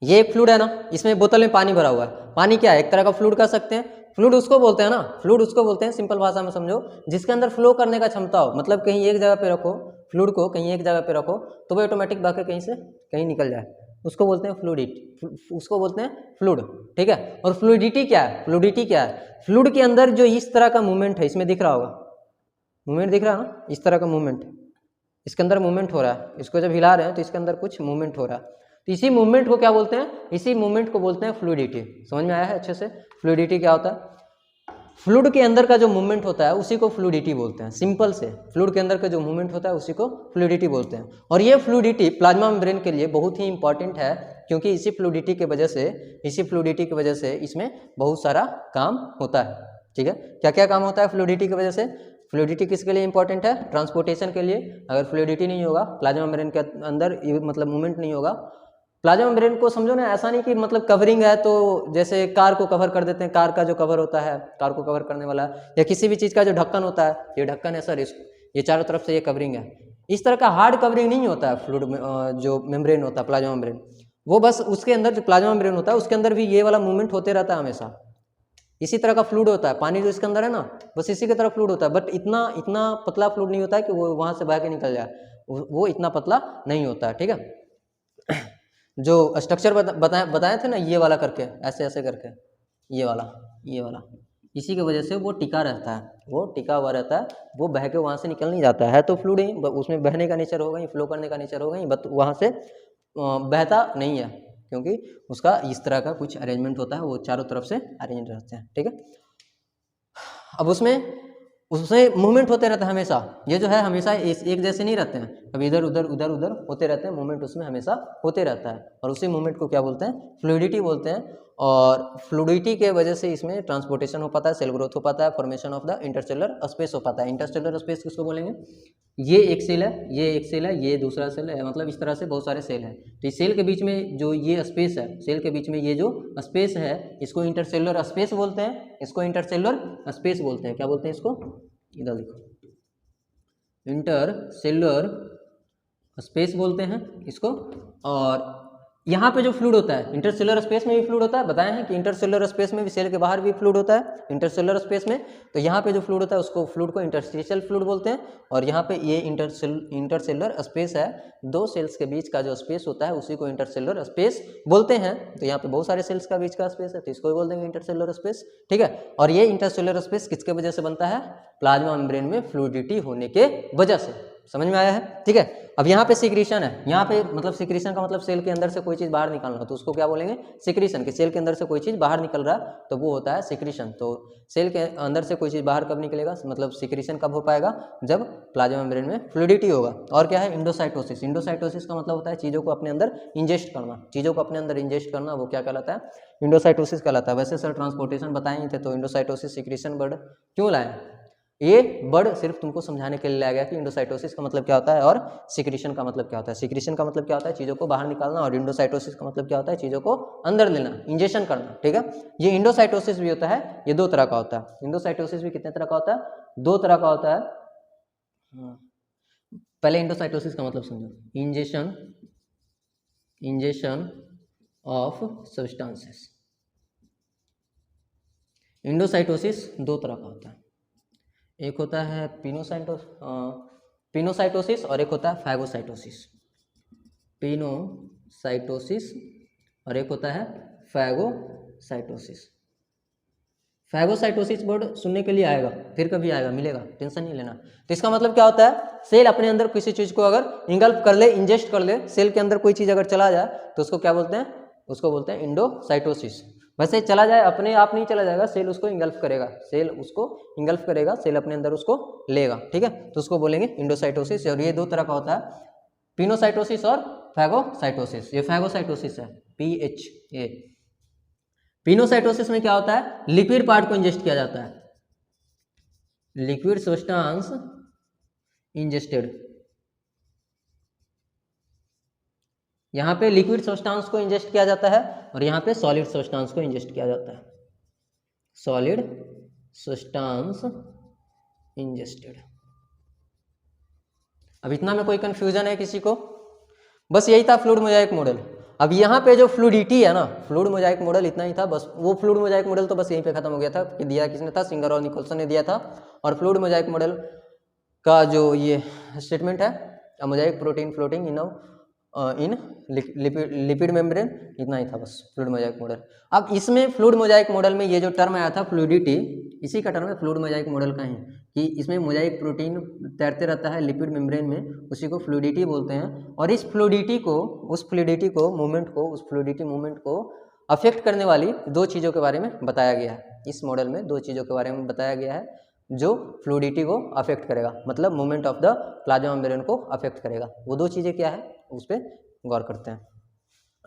ये एक फ्लूइड है ना, इसमें बोतल में पानी भरा हुआ है। पानी क्या है, एक तरह का फ्लूइड कह सकते हैं, फ्लूइड उसको बोलते हैं ना, फ्लूइड उसको बोलते हैं, सिंपल भाषा में समझो, जिसके अंदर फ्लो करने का क्षमता हो। मतलब कहीं एक जगह पे रखो फ्लूइड को, कहीं एक जगह पे रखो तो वो ऑटोमेटिक बह के कहीं से कहीं निकल जाए, उसको बोलते हैं फ्लूइडिटी, उसको बोलते हैं फ्लूइड, ठीक है। और फ्लूइडिटी क्या है, फ्लूइडिटी क्या है, फ्लूइड के अंदर जो इस तरह का मूवमेंट है, इसमें दिख रहा होगा, मूवमेंट दिख रहा है ना, इस तरह का मूवमेंट, इसके अंदर मूवमेंट हो रहा है, इसको जब हिला रहे हैं तो इसके अंदर कुछ मूवमेंट हो रहा है, तो इसी मूवमेंट को क्या बोलते हैं, इसी मूवमेंट को बोलते हैं फ्लूइडिटी। समझ में आया है अच्छे से, फ्लूइडिटी क्या होता है, फ्लूइड के अंदर का जो मूवमेंट होता है उसी को फ्लूइडिटी बोलते हैं। सिंपल से फ्लूइड के अंदर का जो मूवमेंट होता है उसी को फ्लूइडिटी बोलते हैं। और ये फ्लूइडिटी प्लाज्मा मेम्ब्रेन के लिए बहुत ही इंपॉर्टेंट है, क्योंकि इसी फ्लूइडिटी की वजह से इसमें बहुत सारा काम होता है, ठीक है। क्या क्या काम होता है फ्लूइडिटी की वजह से, फ्लूइडिटी किसके लिए इंपॉर्टेंट है, ट्रांसपोर्टेशन के लिए। अगर फ्लूइडिटी नहीं होगा प्लाज्मा मेम्ब्रेन के अंदर, मतलब मूवमेंट नहीं होगा, प्लाज्मा मेम्ब्रेन को समझो ना, ऐसा नहीं कि मतलब कवरिंग है तो जैसे कार को कवर कर देते हैं, कार का जो कवर होता है, कार को कवर करने वाला, या किसी भी चीज़ का जो ढक्कन होता है, ये ढक्कन है सर, ये चारों तरफ से ये कवरिंग है, इस तरह का हार्ड कवरिंग नहीं होता है फ्लूइड में, जो मेम्ब्रेन होता है प्लाज्मा मेम्ब्रेन, वो बस उसके अंदर जो प्लाज्मा मेम्ब्रेन होता है उसके अंदर भी ये वाला मूवमेंट होते रहता है हमेशा। इसी तरह का फ्लूइड होता है, पानी जो इसके अंदर है ना, बस इसी की तरह फ्लूइड होता है, बट इतना पतला फ्लूइड नहीं होता है कि वो वहाँ से बह के निकल जाए, वो इतना पतला नहीं होता है, ठीक है। जो स्ट्रक्चर बताए थे ना, ये वाला करके, ऐसे ऐसे करके, ये वाला इसी की वजह से वो टिका रहता है, वो टिका हुआ रहता है, वो बह के वहाँ से निकल नहीं जाता है तो फ्लूइड ही, उसमें बहने का नेचर होगा ही, फ्लो करने का नेचर होगा ही, बट वहाँ से बहता नहीं है, क्योंकि उसका इस तरह का कुछ अरेंजमेंट होता है, वो चारों तरफ से अरेंज रहते हैं, ठीक है। अब उसमें मूवमेंट होते रहता है हमेशा, ये जो है हमेशा एक जैसे नहीं रहते हैं, कभी इधर उधर उधर उधर होते रहते हैं, मूवमेंट उसमें हमेशा होते रहता है, और उसी मूवमेंट को क्या बोलते हैं, फ्लूइडिटी बोलते हैं। और फ्लूइडिटी के वजह से इसमें ट्रांसपोर्टेशन हो पाता है, सेल ग्रोथ हो पाता है, formation of the intercellular space हो पाता है। इंटरसेलर स्पेस किसको बोलेंगे, ये एक सेल है, ये एक सेल है, ये दूसरा सेल है, मतलब इस तरह से बहुत सारे सेल हैं, तो इस सेल के बीच में जो ये स्पेस है, सेल के बीच में ये जो स्पेस है, इसको इंटरसेलुलर स्पेस बोलते हैं, इसको इंटरसेलुलर स्पेस बोलते हैं, क्या बोलते हैं इसको, इधर लिखो, इंटरसेलुलर स्पेस बोलते हैं इसको। और यहाँ पे जो फ्लूइड होता है, इंटरसेलुलर स्पेस में भी फ्लूइड होता है, बताए हैं कि इंटरसेलुलर स्पेस में भी, सेल के बाहर भी फ्लूइड होता है इंटरसेलुलर स्पेस में, तो यहाँ पे जो फ्लूइड होता है उसको फ्लूइड को इंटरस्टिशियल फ्लूइड बोलते हैं। और यहाँ पे ये इंटरसेलुलर स्पेस है, दो सेल्स के बीच का जो स्पेस होता है उसी को इंटरसेलुलर स्पेस बोलते हैं। तो यहाँ पे बहुत सारे सेल्स का बीच का स्पेस है, तो इसको भी बोल देंगे इंटरसेलुलर स्पेस, ठीक है। और ये इंटरसेलुलर स्पेस किसके वजह से बनता है, प्लाज्मा मेम्ब्रेन में फ्लूइडिटी होने के वजह से, समझ में आया है, ठीक है। अब यहाँ पे सिक्रीशन है, यहाँ पे मतलब सिक्रीशन का मतलब सेल के अंदर से कोई चीज़ बाहर निकालना, तो उसको क्या बोलेंगे, सिक्रीशन, कि सेल के अंदर से कोई चीज़ बाहर निकल रहा है तो वो होता है सिक्रीशन। तो सेल के अंदर से कोई चीज़ बाहर कब निकलेगा, मतलब सिक्रीशन कब हो पाएगा, जब प्लाज्मा मेम्ब्रेन में फ्लूइडिटी होगा। और क्या है, इंडोसाइटोसिस, इंडोसाइटोसिस का मतलब होता है चीज़ों को अपने अंदर इंजेस्ट करना, चीज़ों को अपने अंदर इंजेस्ट करना, वो क्या कहलाता है, इंडोसाइटोसिस कहलाता है। वैसे सर ट्रांसपोर्टेशन बताए थे, तो इंडोसाइटोसिस सिक्रीशन वर्ड क्यों लाए, ये वर्ड सिर्फ तुमको समझाने के लिए लाया गया कि इंडोसाइटोसिस का मतलब क्या होता है और सिक्रीशन का मतलब क्या होता है। सिक्रीशन का मतलब क्या होता है, चीज़ों को बाहर निकालना, और इंडोसाइटोसिस का मतलब क्या होता है, चीज़ों को अंदर लेना, इंजेक्शन करना, ठीक है। ये इंडोसाइटोसिस भी होता है, ये दो तरह का होता है। इंडोसाइटोसिस भी कितने तरह का होता है, दो तरह का होता है। पहले इंडोसाइटोसिस का मतलब समझो, इंजेक्शन ऑफ सब्सटेंसेस। इंडोसाइटोसिस दो तरह का होता है, एक होता है पिनोसाइटोसिस और एक होता है फैगोसाइटोसिस। पिनोसाइटोसिस और एक होता है फैगोसाइटोसिस। फैगोसाइटोसिस वर्ड सुनने के लिए आएगा, फिर कभी आएगा, मिलेगा, टेंशन नहीं लेना। तो इसका मतलब क्या होता है, सेल अपने अंदर किसी चीज़ को अगर इंगल्फ कर ले, इंजेस्ट कर ले, सेल के अंदर कोई चीज़ अगर चला जाए तो उसको क्या बोलते हैं, उसको बोलते हैं इंडोसाइटोसिस। वैसे चला जाए, अपने आप नहीं चला जाएगा, सेल उसको इंगल्फ करेगा, सेल उसको इंगल्फ करेगा, सेल अपने अंदर उसको लेगा, ठीक है, तो उसको बोलेंगे इंडोसाइटोसिस। और ये दो तरह का होता है, पिनोसाइटोसिस और फैगोसाइटोसिस। ये फैगोसाइटोसिस है, PHA। पिनोसाइटोसिस में क्या होता है, लिक्विड पार्ट को इंजेस्ट किया जाता है, लिक्विड सब्सटेंस इंजेस्टेड। यहाँ पे लिक्विड सब्सटेंस को इंजेस्ट किया जाता है और यहाँ पे सॉलिड सब्सटेंस को इंजेस्ट किया जाता है, सॉलिड सब्सटेंस इंजेस्टेड। अब इतना में कोई कंफ्यूजन है किसी को, बस यही था फ्लूइड मोजाइक मॉडल। अब यहाँ पे जो फ्लूइडिटी है ना, फ्लूइड मोजाइक मॉडल इतना ही था बस, वो फ्लूइड मोजाइक मॉडल तो बस यहीं पे खत्म हो गया था, कि दिया किसने था, सिंगर और निकोलसन ने दिया था। और फ्लूइड मोजाइक मॉडल का जो ये स्टेटमेंट है, Mosaic protein floating in lipid membrane, इतना ही था बस फ्लूइड मोजाइक मॉडल। अब इसमें फ्लूइड मोजाइक मॉडल में ये जो टर्म आया था फ्लूइडिटी, इसी का टर्म है फ्लूइड मोजाइक मॉडल का ही, कि इसमें मोजाइक प्रोटीन तैरते रहता है लिपिड मेम्ब्रेन में, उसी को फ्लूइडिटी बोलते हैं। और इस फ्लूइडिटी को, उस फ्लूइडिटी मूवमेंट को अफेक्ट करने वाली दो चीज़ों के बारे में बताया गया है। इस मॉडल में दो चीज़ों के बारे में बताया गया है जो फ्लूइडिटी को अफेक्ट करेगा, मतलब movement of the plasma membrane को अफेक्ट करेगा। वो दो चीज़ें क्या है, उस पर गौर करते हैं।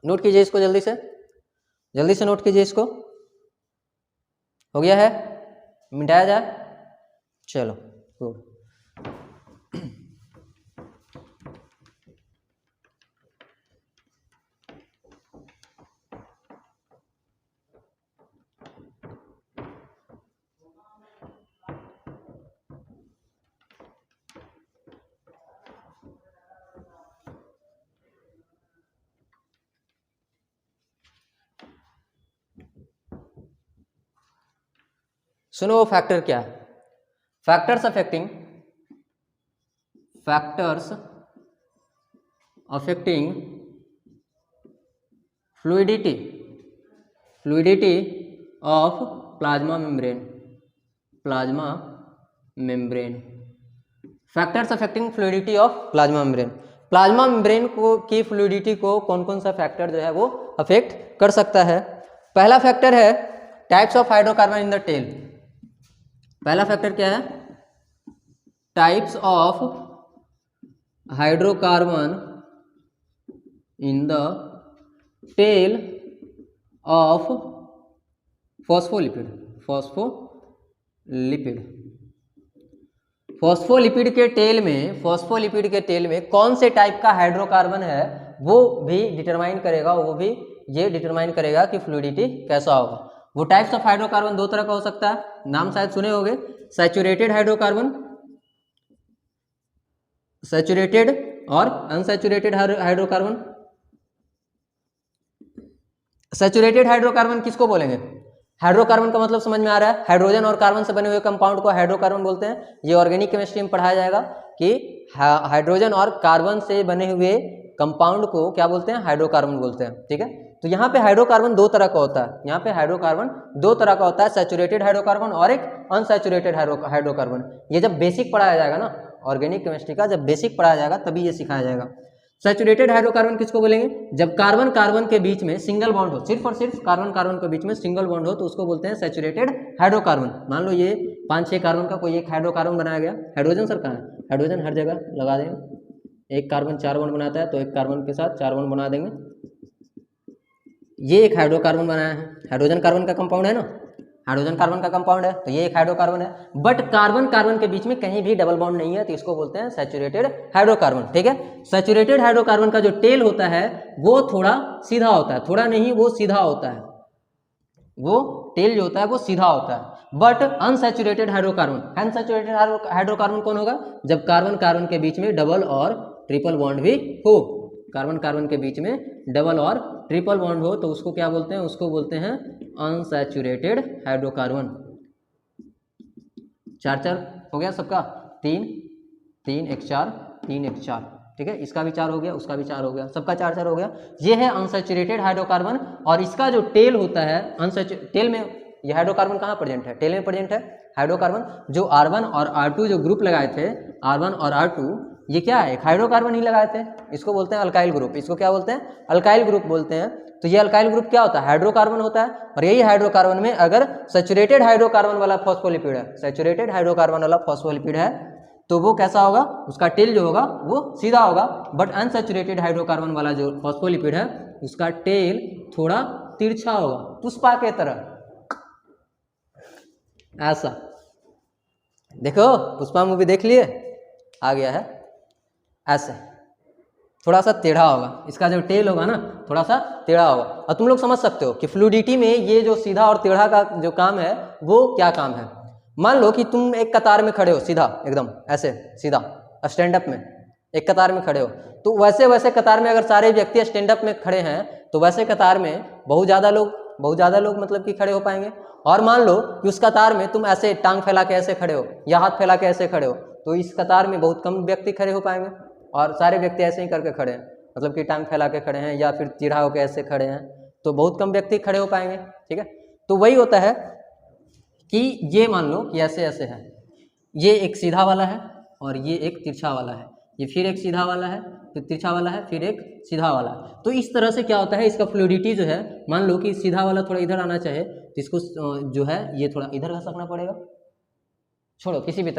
नोट कीजिए इसको, जल्दी से नोट कीजिए इसको। हो गया है, मिटाया जाए, चलो गुड। सुनो वो फैक्टर क्या है, factors affecting fluidity of plasma membrane. Plasma membrane. Factors affecting fluidity of plasma membrane. Plasma membrane को की फ्लूइडिटी को कौन कौन सा फैक्टर जो है वो अफेक्ट कर सकता है। पहला फैक्टर है types of hydrocarbon in the tail. पहला फैक्टर क्या है? Types of hydrocarbon in the tail of phospholipid. Phospholipid के टेल में कौन से टाइप का हाइड्रोकार्बन है वो भी डिटरमाइन करेगा कि फ्लूइडिटी कैसा होगा। वो टाइप्स ऑफ हाइड्रोकार्बन दो तरह का हो सकता है, नाम शायद सुने होंगे, सैचुरेटेड हाइड्रोकार्बन, सैचुरेटेड और अनसैचुरेटेड हाइड्रोकार्बन। सैचुरेटेड हाइड्रोकार्बन किसको बोलेंगे? हाइड्रोकार्बन का मतलब समझ में आ रहा है, हाइड्रोजन और कार्बन से बने हुए कंपाउंड को हाइड्रोकार्बन बोलते हैं। ये ऑर्गेनिक केमिस्ट्री में पढ़ाया जाएगा कि हाइड्रोजन और कार्बन से बने हुए कंपाउंड को क्या बोलते हैं? हाइड्रोकार्बन बोलते हैं। ठीक है, तो यहाँ पे हाइड्रोकार्बन दो तरह का होता है, सैचुरेटेड हाइड्रोकार्बन और एक अनसैचुरेटेड हाइड्रोकार्बन। ये जब बेसिक पढ़ाया जाएगा ना, ऑर्गेनिक केमिस्ट्री का जब बेसिक पढ़ाया जाएगा तभी ये सिखाया जाएगा। सैचुरेटेड हाइड्रोकार्बन किसको बोलेंगे? जब कार्बन कार्बन के बीच में सिंगल बॉन्ड हो, सिर्फ और सिर्फ कार्बन कार्बन के बीच में सिंगल बॉन्ड हो तो उसको बोलते हैं सैचुरेटेड हाइड्रोकार्बन। मान लो ये 5-6 कार्बन का कोई एक हाइड्रोकार्बन बनाया गया। हाइड्रोजन सर कहाँ है? हाइड्रोजन हर जगह लगा देंगे। एक कार्बन 4 बॉन्ड बनाता है तो एक कार्बन के साथ 4 बॉन्ड बना देंगे। ये एक हाइड्रोकार्बन बनाया है, हाइड्रोजन कार्बन का कंपाउंड है ना, हाइड्रोजन कार्बन का कंपाउंड है तो ये एक हाइड्रोकार्बन है। बट कार्बन कार्बन के बीच में कहीं भी डबल बॉन्ड नहीं है तो इसको बोलते हैं सैचुरेटेड हाइड्रोकार्बन। ठीक है, सैचुरेटेड हाइड्रोकार्बन का जो टेल होता है वो थोड़ा सीधा होता है, थोड़ा नहीं वो सीधा होता है, वो टेल जो होता है वो सीधा होता है। बट अनसैचुरेटेड हाइड्रोकार्बन कौन होगा? जब कार्बन कार्बन के बीच में डबल और ट्रिपल बॉन्ड भी हो, कार्बन कार्बन के बीच में डबल और ट्रिपल बॉन्ड हो तो उसको क्या बोलते हैं? उसको बोलते हैं अनसैचुरेटेड हाइड्रोकार्बन। 4 हो गया सबका, 3 1 4 3 1 4। ठीक है, इसका भी 4 हो गया, उसका भी 4 हो गया, सबका 4 हो गया। ये है अनसैचुरेटेड हाइड्रोकार्बन। और इसका जो टेल होता है टेल में ये हाइड्रोकार्बन कहाँ प्रेजेंट है? टेल में प्रेजेंट है हाइड्रोकार्बन। जो R1 और R2 जो ग्रुप लगाए थे, R1 और R2, ये क्या है? एक हाइड्रोकार्बन ही लगाए थे। इसको बोलते हैं अल्काइल ग्रुप। इसको क्या बोलते हैं? अल्काइल ग्रुप बोलते हैं। तो ये अल्काइल ग्रुप क्या होता है? हाइड्रोकार्बन होता है। और यही हाइड्रोकार्बन में अगर सैचुरेटेड हाइड्रोकार्बन वाला फॉस्फोलिपिड है, सैचुरेटेड हाइड्रोकार्बन वाला फॉस्फोलिपिड है तो वो कैसा होगा? उसका टेल जो होगा वो सीधा होगा। बट अनसैचुरेटेड हाइड्रोकार्बन वाला जो फॉस्फोलिपिड है उसका टेल थोड़ा तिरछा होगा, पुष्पा के तरह। ऐसा देखो, पुष्पा मूवी देख लिए, आ गया है ऐसे, थोड़ा सा टेढ़ा होगा। इसका जो टेल होगा ना थोड़ा सा टेढ़ा होगा। और तुम लोग समझ सकते हो कि फ्लूइडिटी में ये जो सीधा और टेढ़ा का जो काम है वो क्या काम है। मान लो कि तुम एक कतार में खड़े हो, सीधा एकदम ऐसे सीधा स्टैंड अप में एक कतार में खड़े हो, तो वैसे कतार में अगर सारे व्यक्ति स्टैंड अप में खड़े हैं तो वैसे कतार में बहुत ज़्यादा लोग मतलब कि खड़े हो पाएंगे। और मान लो कि उस कतार में तुम ऐसे टांग फैला के ऐसे खड़े हो या हाथ फैला के ऐसे खड़े हो तो इस कतार में बहुत कम व्यक्ति खड़े हो पाएंगे। और सारे व्यक्ति ऐसे ही करके खड़े हैं, मतलब कि टांग फैला के खड़े हैं या फिर टेढ़ा होकर ऐसे खड़े हैं तो बहुत कम व्यक्ति खड़े हो पाएंगे। ठीक है, तो वही होता है कि ये मान लो कि ऐसे है, ये एक सीधा वाला है और ये एक तिरछा वाला है, ये फिर एक सीधा वाला है, फिर तिरछा वाला है, फिर एक सीधा वाला है। तो इस तरह से क्या होता है, इसका फ्लूइडिटी जो है, मान लो कि सीधा वाला थोड़ा इधर आना चाहे तो इसको जो है ये थोड़ा इधर घसकना पड़ेगा, छोड़ो किसी भी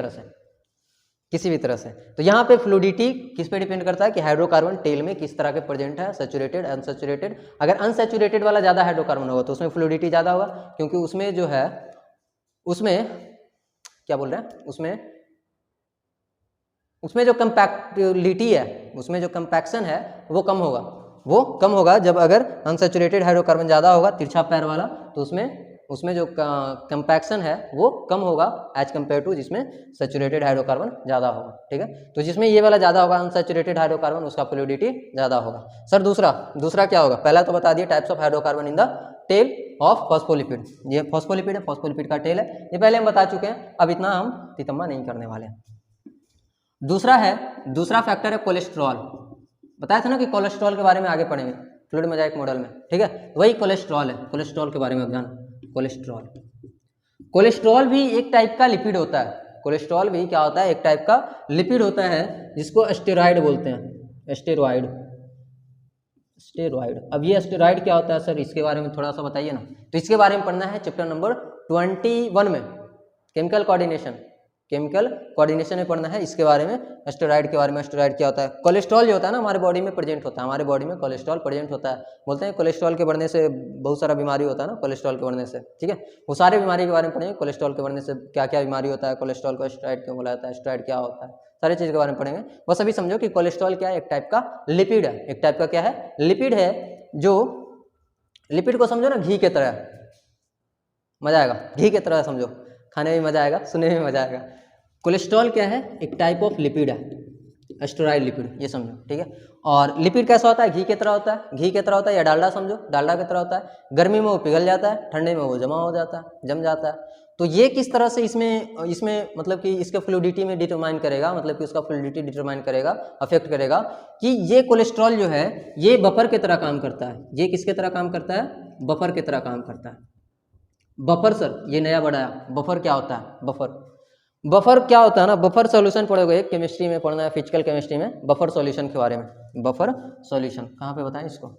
तरह से। तो यहाँ पे फ्लूइडिटी किस पे डिपेंड करता है कि हाइड्रोकार्बन टेल में किस तरह के प्रेजेंट है, सैचुरेटेड, अनसैचुरेटेड। अगर अनसैचुरेटेड वाला ज़्यादा हाइड्रोकार्बन होगा तो उसमें फ्लूइडिटी ज़्यादा होगा, क्योंकि उसमें जो है क्या बोल रहे हैं, उसमें जो कंपैक्टिलिटी है, उसमें जो कंपैक्शन है वो कम होगा। जब अगर अनसैचुरेटेड हाइड्रोकार्बन ज़्यादा होगा, तिरछा पैर वाला, तो उसमें जो कंपैक्शन है वो कम होगा एज कम्पेयर टू जिसमें सैचुरेटेड हाइड्रोकार्बन ज़्यादा होगा। ठीक है, तो जिसमें ये वाला ज़्यादा होगा अनसैचुरेटेड हाइड्रोकार्बन, उसका फ्लूइडिटी ज़्यादा होगा। सर दूसरा क्या होगा? पहला तो बता दिए types of hydrocarbon in the tail of phospholipid. ये फॉस्फोलिपिड है, फॉस्फोलिपिड का टेल है, ये पहले हम बता चुके हैं, अब इतना हम तितम्मा नहीं करने वाले हैं। दूसरा फैक्टर है कोलेस्ट्रॉल। बताया था ना कि कोलेस्ट्रॉल के बारे में आगे पढ़ेंगे फ्लूइड मोजाइक मॉडल में। ठीक है, वही कोलेस्ट्रॉल है, कोलेस्ट्रॉल के बारे में अब जानो। कोलेस्ट्रॉल भी एक टाइप का लिपिड होता है, कोलेस्ट्रॉल भी क्या होता है, एक टाइप का लिपिड होता है जिसको स्टेरॉइड बोलते हैं, स्टेरॉइड, स्टेरॉइड। अब ये स्टेरॉइड क्या होता है सर, इसके बारे में थोड़ा सा बताइए ना। तो इसके बारे में पढ़ना है चैप्टर नंबर 21 में, केमिकल कोऑर्डिनेशन, केमिकल कोऑर्डिनेशन में पढ़ना है इसके बारे में, स्टेरॉइड के बारे में। स्टेरॉइड क्या होता है, कोलेस्ट्रॉल जो होता है ना हमारे बॉडी में प्रेजेंट होता है, हमारे बॉडी में कोलेस्ट्रॉल प्रेजेंट होता है। बोलते हैं कोलेस्ट्रॉल के बढ़ने से बहुत सारा बीमारी होता है ना, कोलेस्ट्रॉल के बढ़ने से, ठीक है। वो सारे बीमारी के बारे में पढ़ेंगे, कोलेस्ट्रॉल के बढ़ने से क्या क्या बीमारी होता है, कोलेस्ट्रॉल को स्टेरॉइड क्यों बोला जाता है, स्टेरॉइड क्या होता है, सारी चीज़ के बारे में पढ़ेंगे। बस अभी समझो कि कोलेस्ट्रॉल क्या है, एक टाइप का लिपिड है, एक टाइप का क्या है, लिपिड है। जो लिपिड को समझो ना घी के तरह, मजा आएगा, घी के तरह समझो, खाने में मजा आएगा, सुनने में मजा आएगा। कोलेस्ट्रॉल क्या है, एक टाइप ऑफ लिपिड है, स्टेरॉइड लिपिड, ये समझो, ठीक है। और लिपिड कैसा होता है, घी की तरह होता है, घी की तरह होता है, या डालडा समझो, डालडा की तरह होता है। गर्मी में वो पिघल जाता है, ठंडे में वो जमा हो जाता है, जम जाता है। तो ये किस तरह से इसमें मतलब कि इसके फ्लूइडिटी में डिटरमाइन करेगा, मतलब कि उसका फ्लूइडिटी डिटरमाइन करेगा, अफेक्ट करेगा कि ये कोलेस्ट्रॉल जो है ये बफर की तरह काम करता है। ये किसके तरह काम करता है, बफर की तरह काम करता है। बफर सर ये नया बढ़ाया, बफर क्या होता है, बफर, बफर क्या होता है ना, बफर सॉल्यूशन पढ़ोगे, केमिस्ट्री में पढ़ना है, फिजिकल केमिस्ट्री में बफर सॉल्यूशन के बारे में। बफर सॉल्यूशन कहाँ पे बताएं इसको,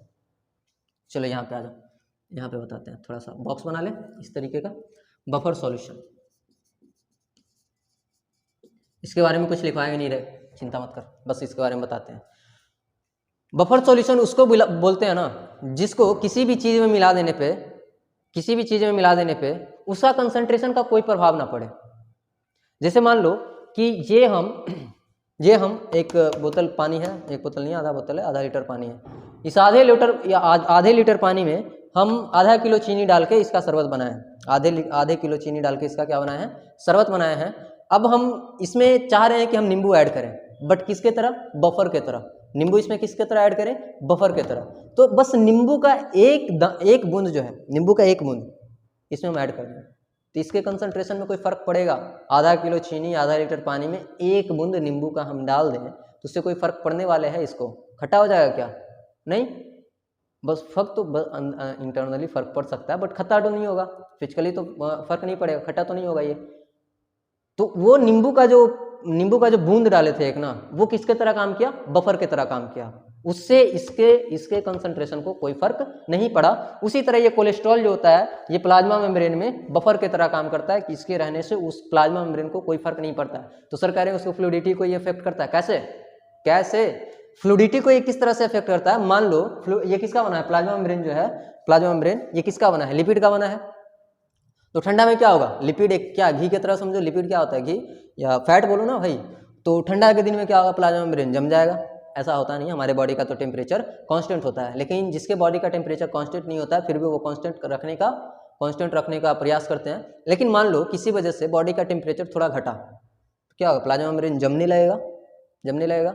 चलो यहाँ पे आ जाओ, यहाँ पे बताते हैं, थोड़ा सा बॉक्स बना ले इस तरीके का, बफर सॉल्यूशन। इसके बारे में कुछ लिखवाएंगे नहीं रहे, चिंता मत कर, बस इसके बारे में बताते हैं। बफर सॉल्यूशन उसको बोलते हैं ना जिसको किसी भी चीज़ में मिला देने पे, किसी भी चीज़ में मिला देने पे उसका कंसंट्रेशन का कोई प्रभाव ना पड़े। जैसे मान लो कि ये हम एक बोतल पानी है, एक बोतल नहीं आधा बोतल है, आधा लीटर पानी है। इस आधे लीटर या आधे लीटर पानी में हम आधा किलो चीनी डाल के इसका शरबत बनाए हैं, आधे किलो चीनी डाल के इसका क्या बनाया है, शरबत बनाया है। अब हम इसमें चाह रहे हैं कि हम नींबू ऐड करें, बट किसके तरह, बफर के तरह। नींबू इसमें किसके तरह ऐड करें, बफर के तरह। तो बस नींबू का एक बूंद जो है, नींबू का एक बूंद इसमें हम ऐड कर दें तो इसके कंसंट्रेशन में कोई फर्क पड़ेगा। आधा किलो चीनी आधा लीटर पानी में एक बूंद नींबू का हम डाल दें तो उससे कोई फर्क पड़ने वाले है, इसको खट्टा हो जाएगा क्या, नहीं, बस फर्क तो इंटरनली फर्क पड़ सकता है, बट खट्टा तो नहीं होगा, फिजिकली तो फर्क नहीं पड़ेगा, खट्टा तो नहीं होगा ये। तो वो नींबू का जो बूंद डाले थे एक ना, वो किसके तरह काम किया, बफर के तरह काम किया, उससे इसके कंसंट्रेशन को कोई फर्क नहीं पड़ा। उसी तरह ये कोलेस्ट्रॉल जो होता है ये प्लाज्मा मेम्ब्रेन में बफर के तरह काम करता है कि इसके रहने से उस प्लाज्मा मेम्ब्रेन को कोई फर्क नहीं पड़ता है। तो सर कह रहे हैं उसको फ्लूइडिटी को ये अफेक्ट करता है, कैसे फ्लूइडिटी को ये किस तरह से अफेक्ट करता है। मान लो ये किसका बना है, प्लाज्मा मेम्ब्रेन जो है, प्लाज्मा मेम्ब्रेन ये किसका बना है, लिपिड का बना है। तो ठंडा में क्या होगा, लिपिड एक क्या घी की तरह समझो, लिपिड क्या होता है, घी या फैट बोलो ना भाई। तो ठंडा के दिन में क्या होगा, प्लाज्मा मेम्ब्रेन जम जाएगा। ऐसा होता नहीं, हमारे बॉडी का तो टेम्परेचर कांस्टेंट होता है, लेकिन जिसके बॉडी का टेम्परेचर कांस्टेंट नहीं होता है फिर भी वो कांस्टेंट रखने का प्रयास करते हैं। लेकिन मान लो किसी वजह से बॉडी का टेम्परेचर थोड़ा घटा, क्या होगा, प्लाज्मा मेम्ब्रेन जमने लगेगा।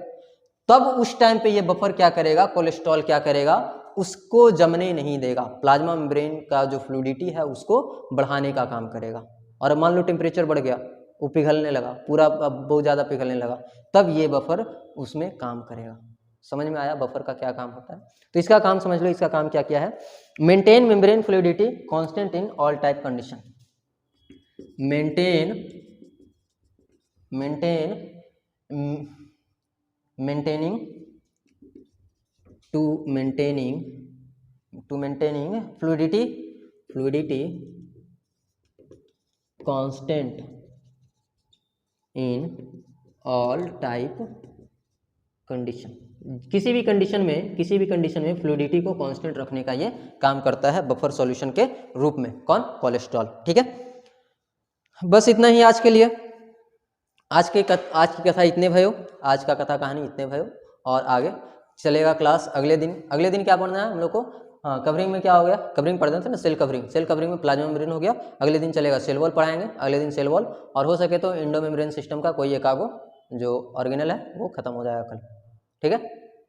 तब उस टाइम पे ये बफर क्या करेगा, कोलेस्ट्रॉल क्या करेगा, उसको जमने नहीं देगा, प्लाज्मा मेम्ब्रेन का जो फ्लूइडिटी है उसको बढ़ाने का काम करेगा। और मान लो टेम्परेचर बढ़ गया, वो पिघलने लगा, पूरा बहुत ज़्यादा पिघलने लगा, तब ये बफर उसमें काम करेगा। समझ में आया बफर का क्या काम होता है। तो इसका काम समझ लो, इसका काम क्या किया है, maintain membrane fluidity constant in all type condition, maintaining fluidity constant in all type condition. किसी भी कंडीशन में फ्लूइडिटी को कांस्टेंट रखने का ये काम करता है बफर सॉल्यूशन के रूप में, कौन, कोलेस्ट्रॉल। ठीक है, बस इतना ही आज के लिए। आज की कथा इतने भयो, आज का कथा कहानी इतने भयो, और आगे चलेगा क्लास अगले दिन क्या पढ़ना है हम लोग को। हाँ, कवरिंग में क्या हो गया, कवरिंग पढ़ देते ना, सेल कवरिंग में प्लाज्मा मेम्ब्रेन हो गया। अगले दिन चलेगा सेल वॉल पढ़ाएंगे, अगले दिन सेल वॉल, और हो सके तो इंडो मेम्ब्रेन सिस्टम का कोई एक आगो जो ऑर्गेनल है वो खत्म हो जाएगा कल। ठीक है,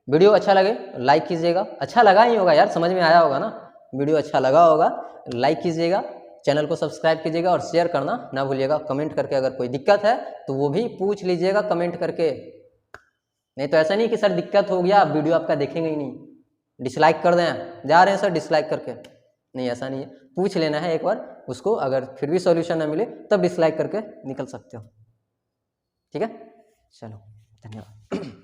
वीडियो अच्छा लगे लाइक कीजिएगा, अच्छा लगा ही होगा यार, समझ में आया होगा ना, वीडियो अच्छा लगा होगा लाइक कीजिएगा, चैनल को सब्सक्राइब कीजिएगा और शेयर करना ना भूलिएगा। कमेंट करके अगर कोई दिक्कत है तो वो भी पूछ लीजिएगा कमेंट करके, नहीं तो ऐसा नहीं कि सर दिक्कत हो गया वीडियो आपका देखेंगे ही नहीं, डिसलाइक कर दें, जा रहे हैं सर डिसलाइक करके, नहीं, ऐसा नहीं है, पूछ लेना है एक बार उसको, अगर फिर भी सॉल्यूशन ना मिले तब डिसलाइक करके निकल सकते हो। ठीक है, चलो धन्यवाद।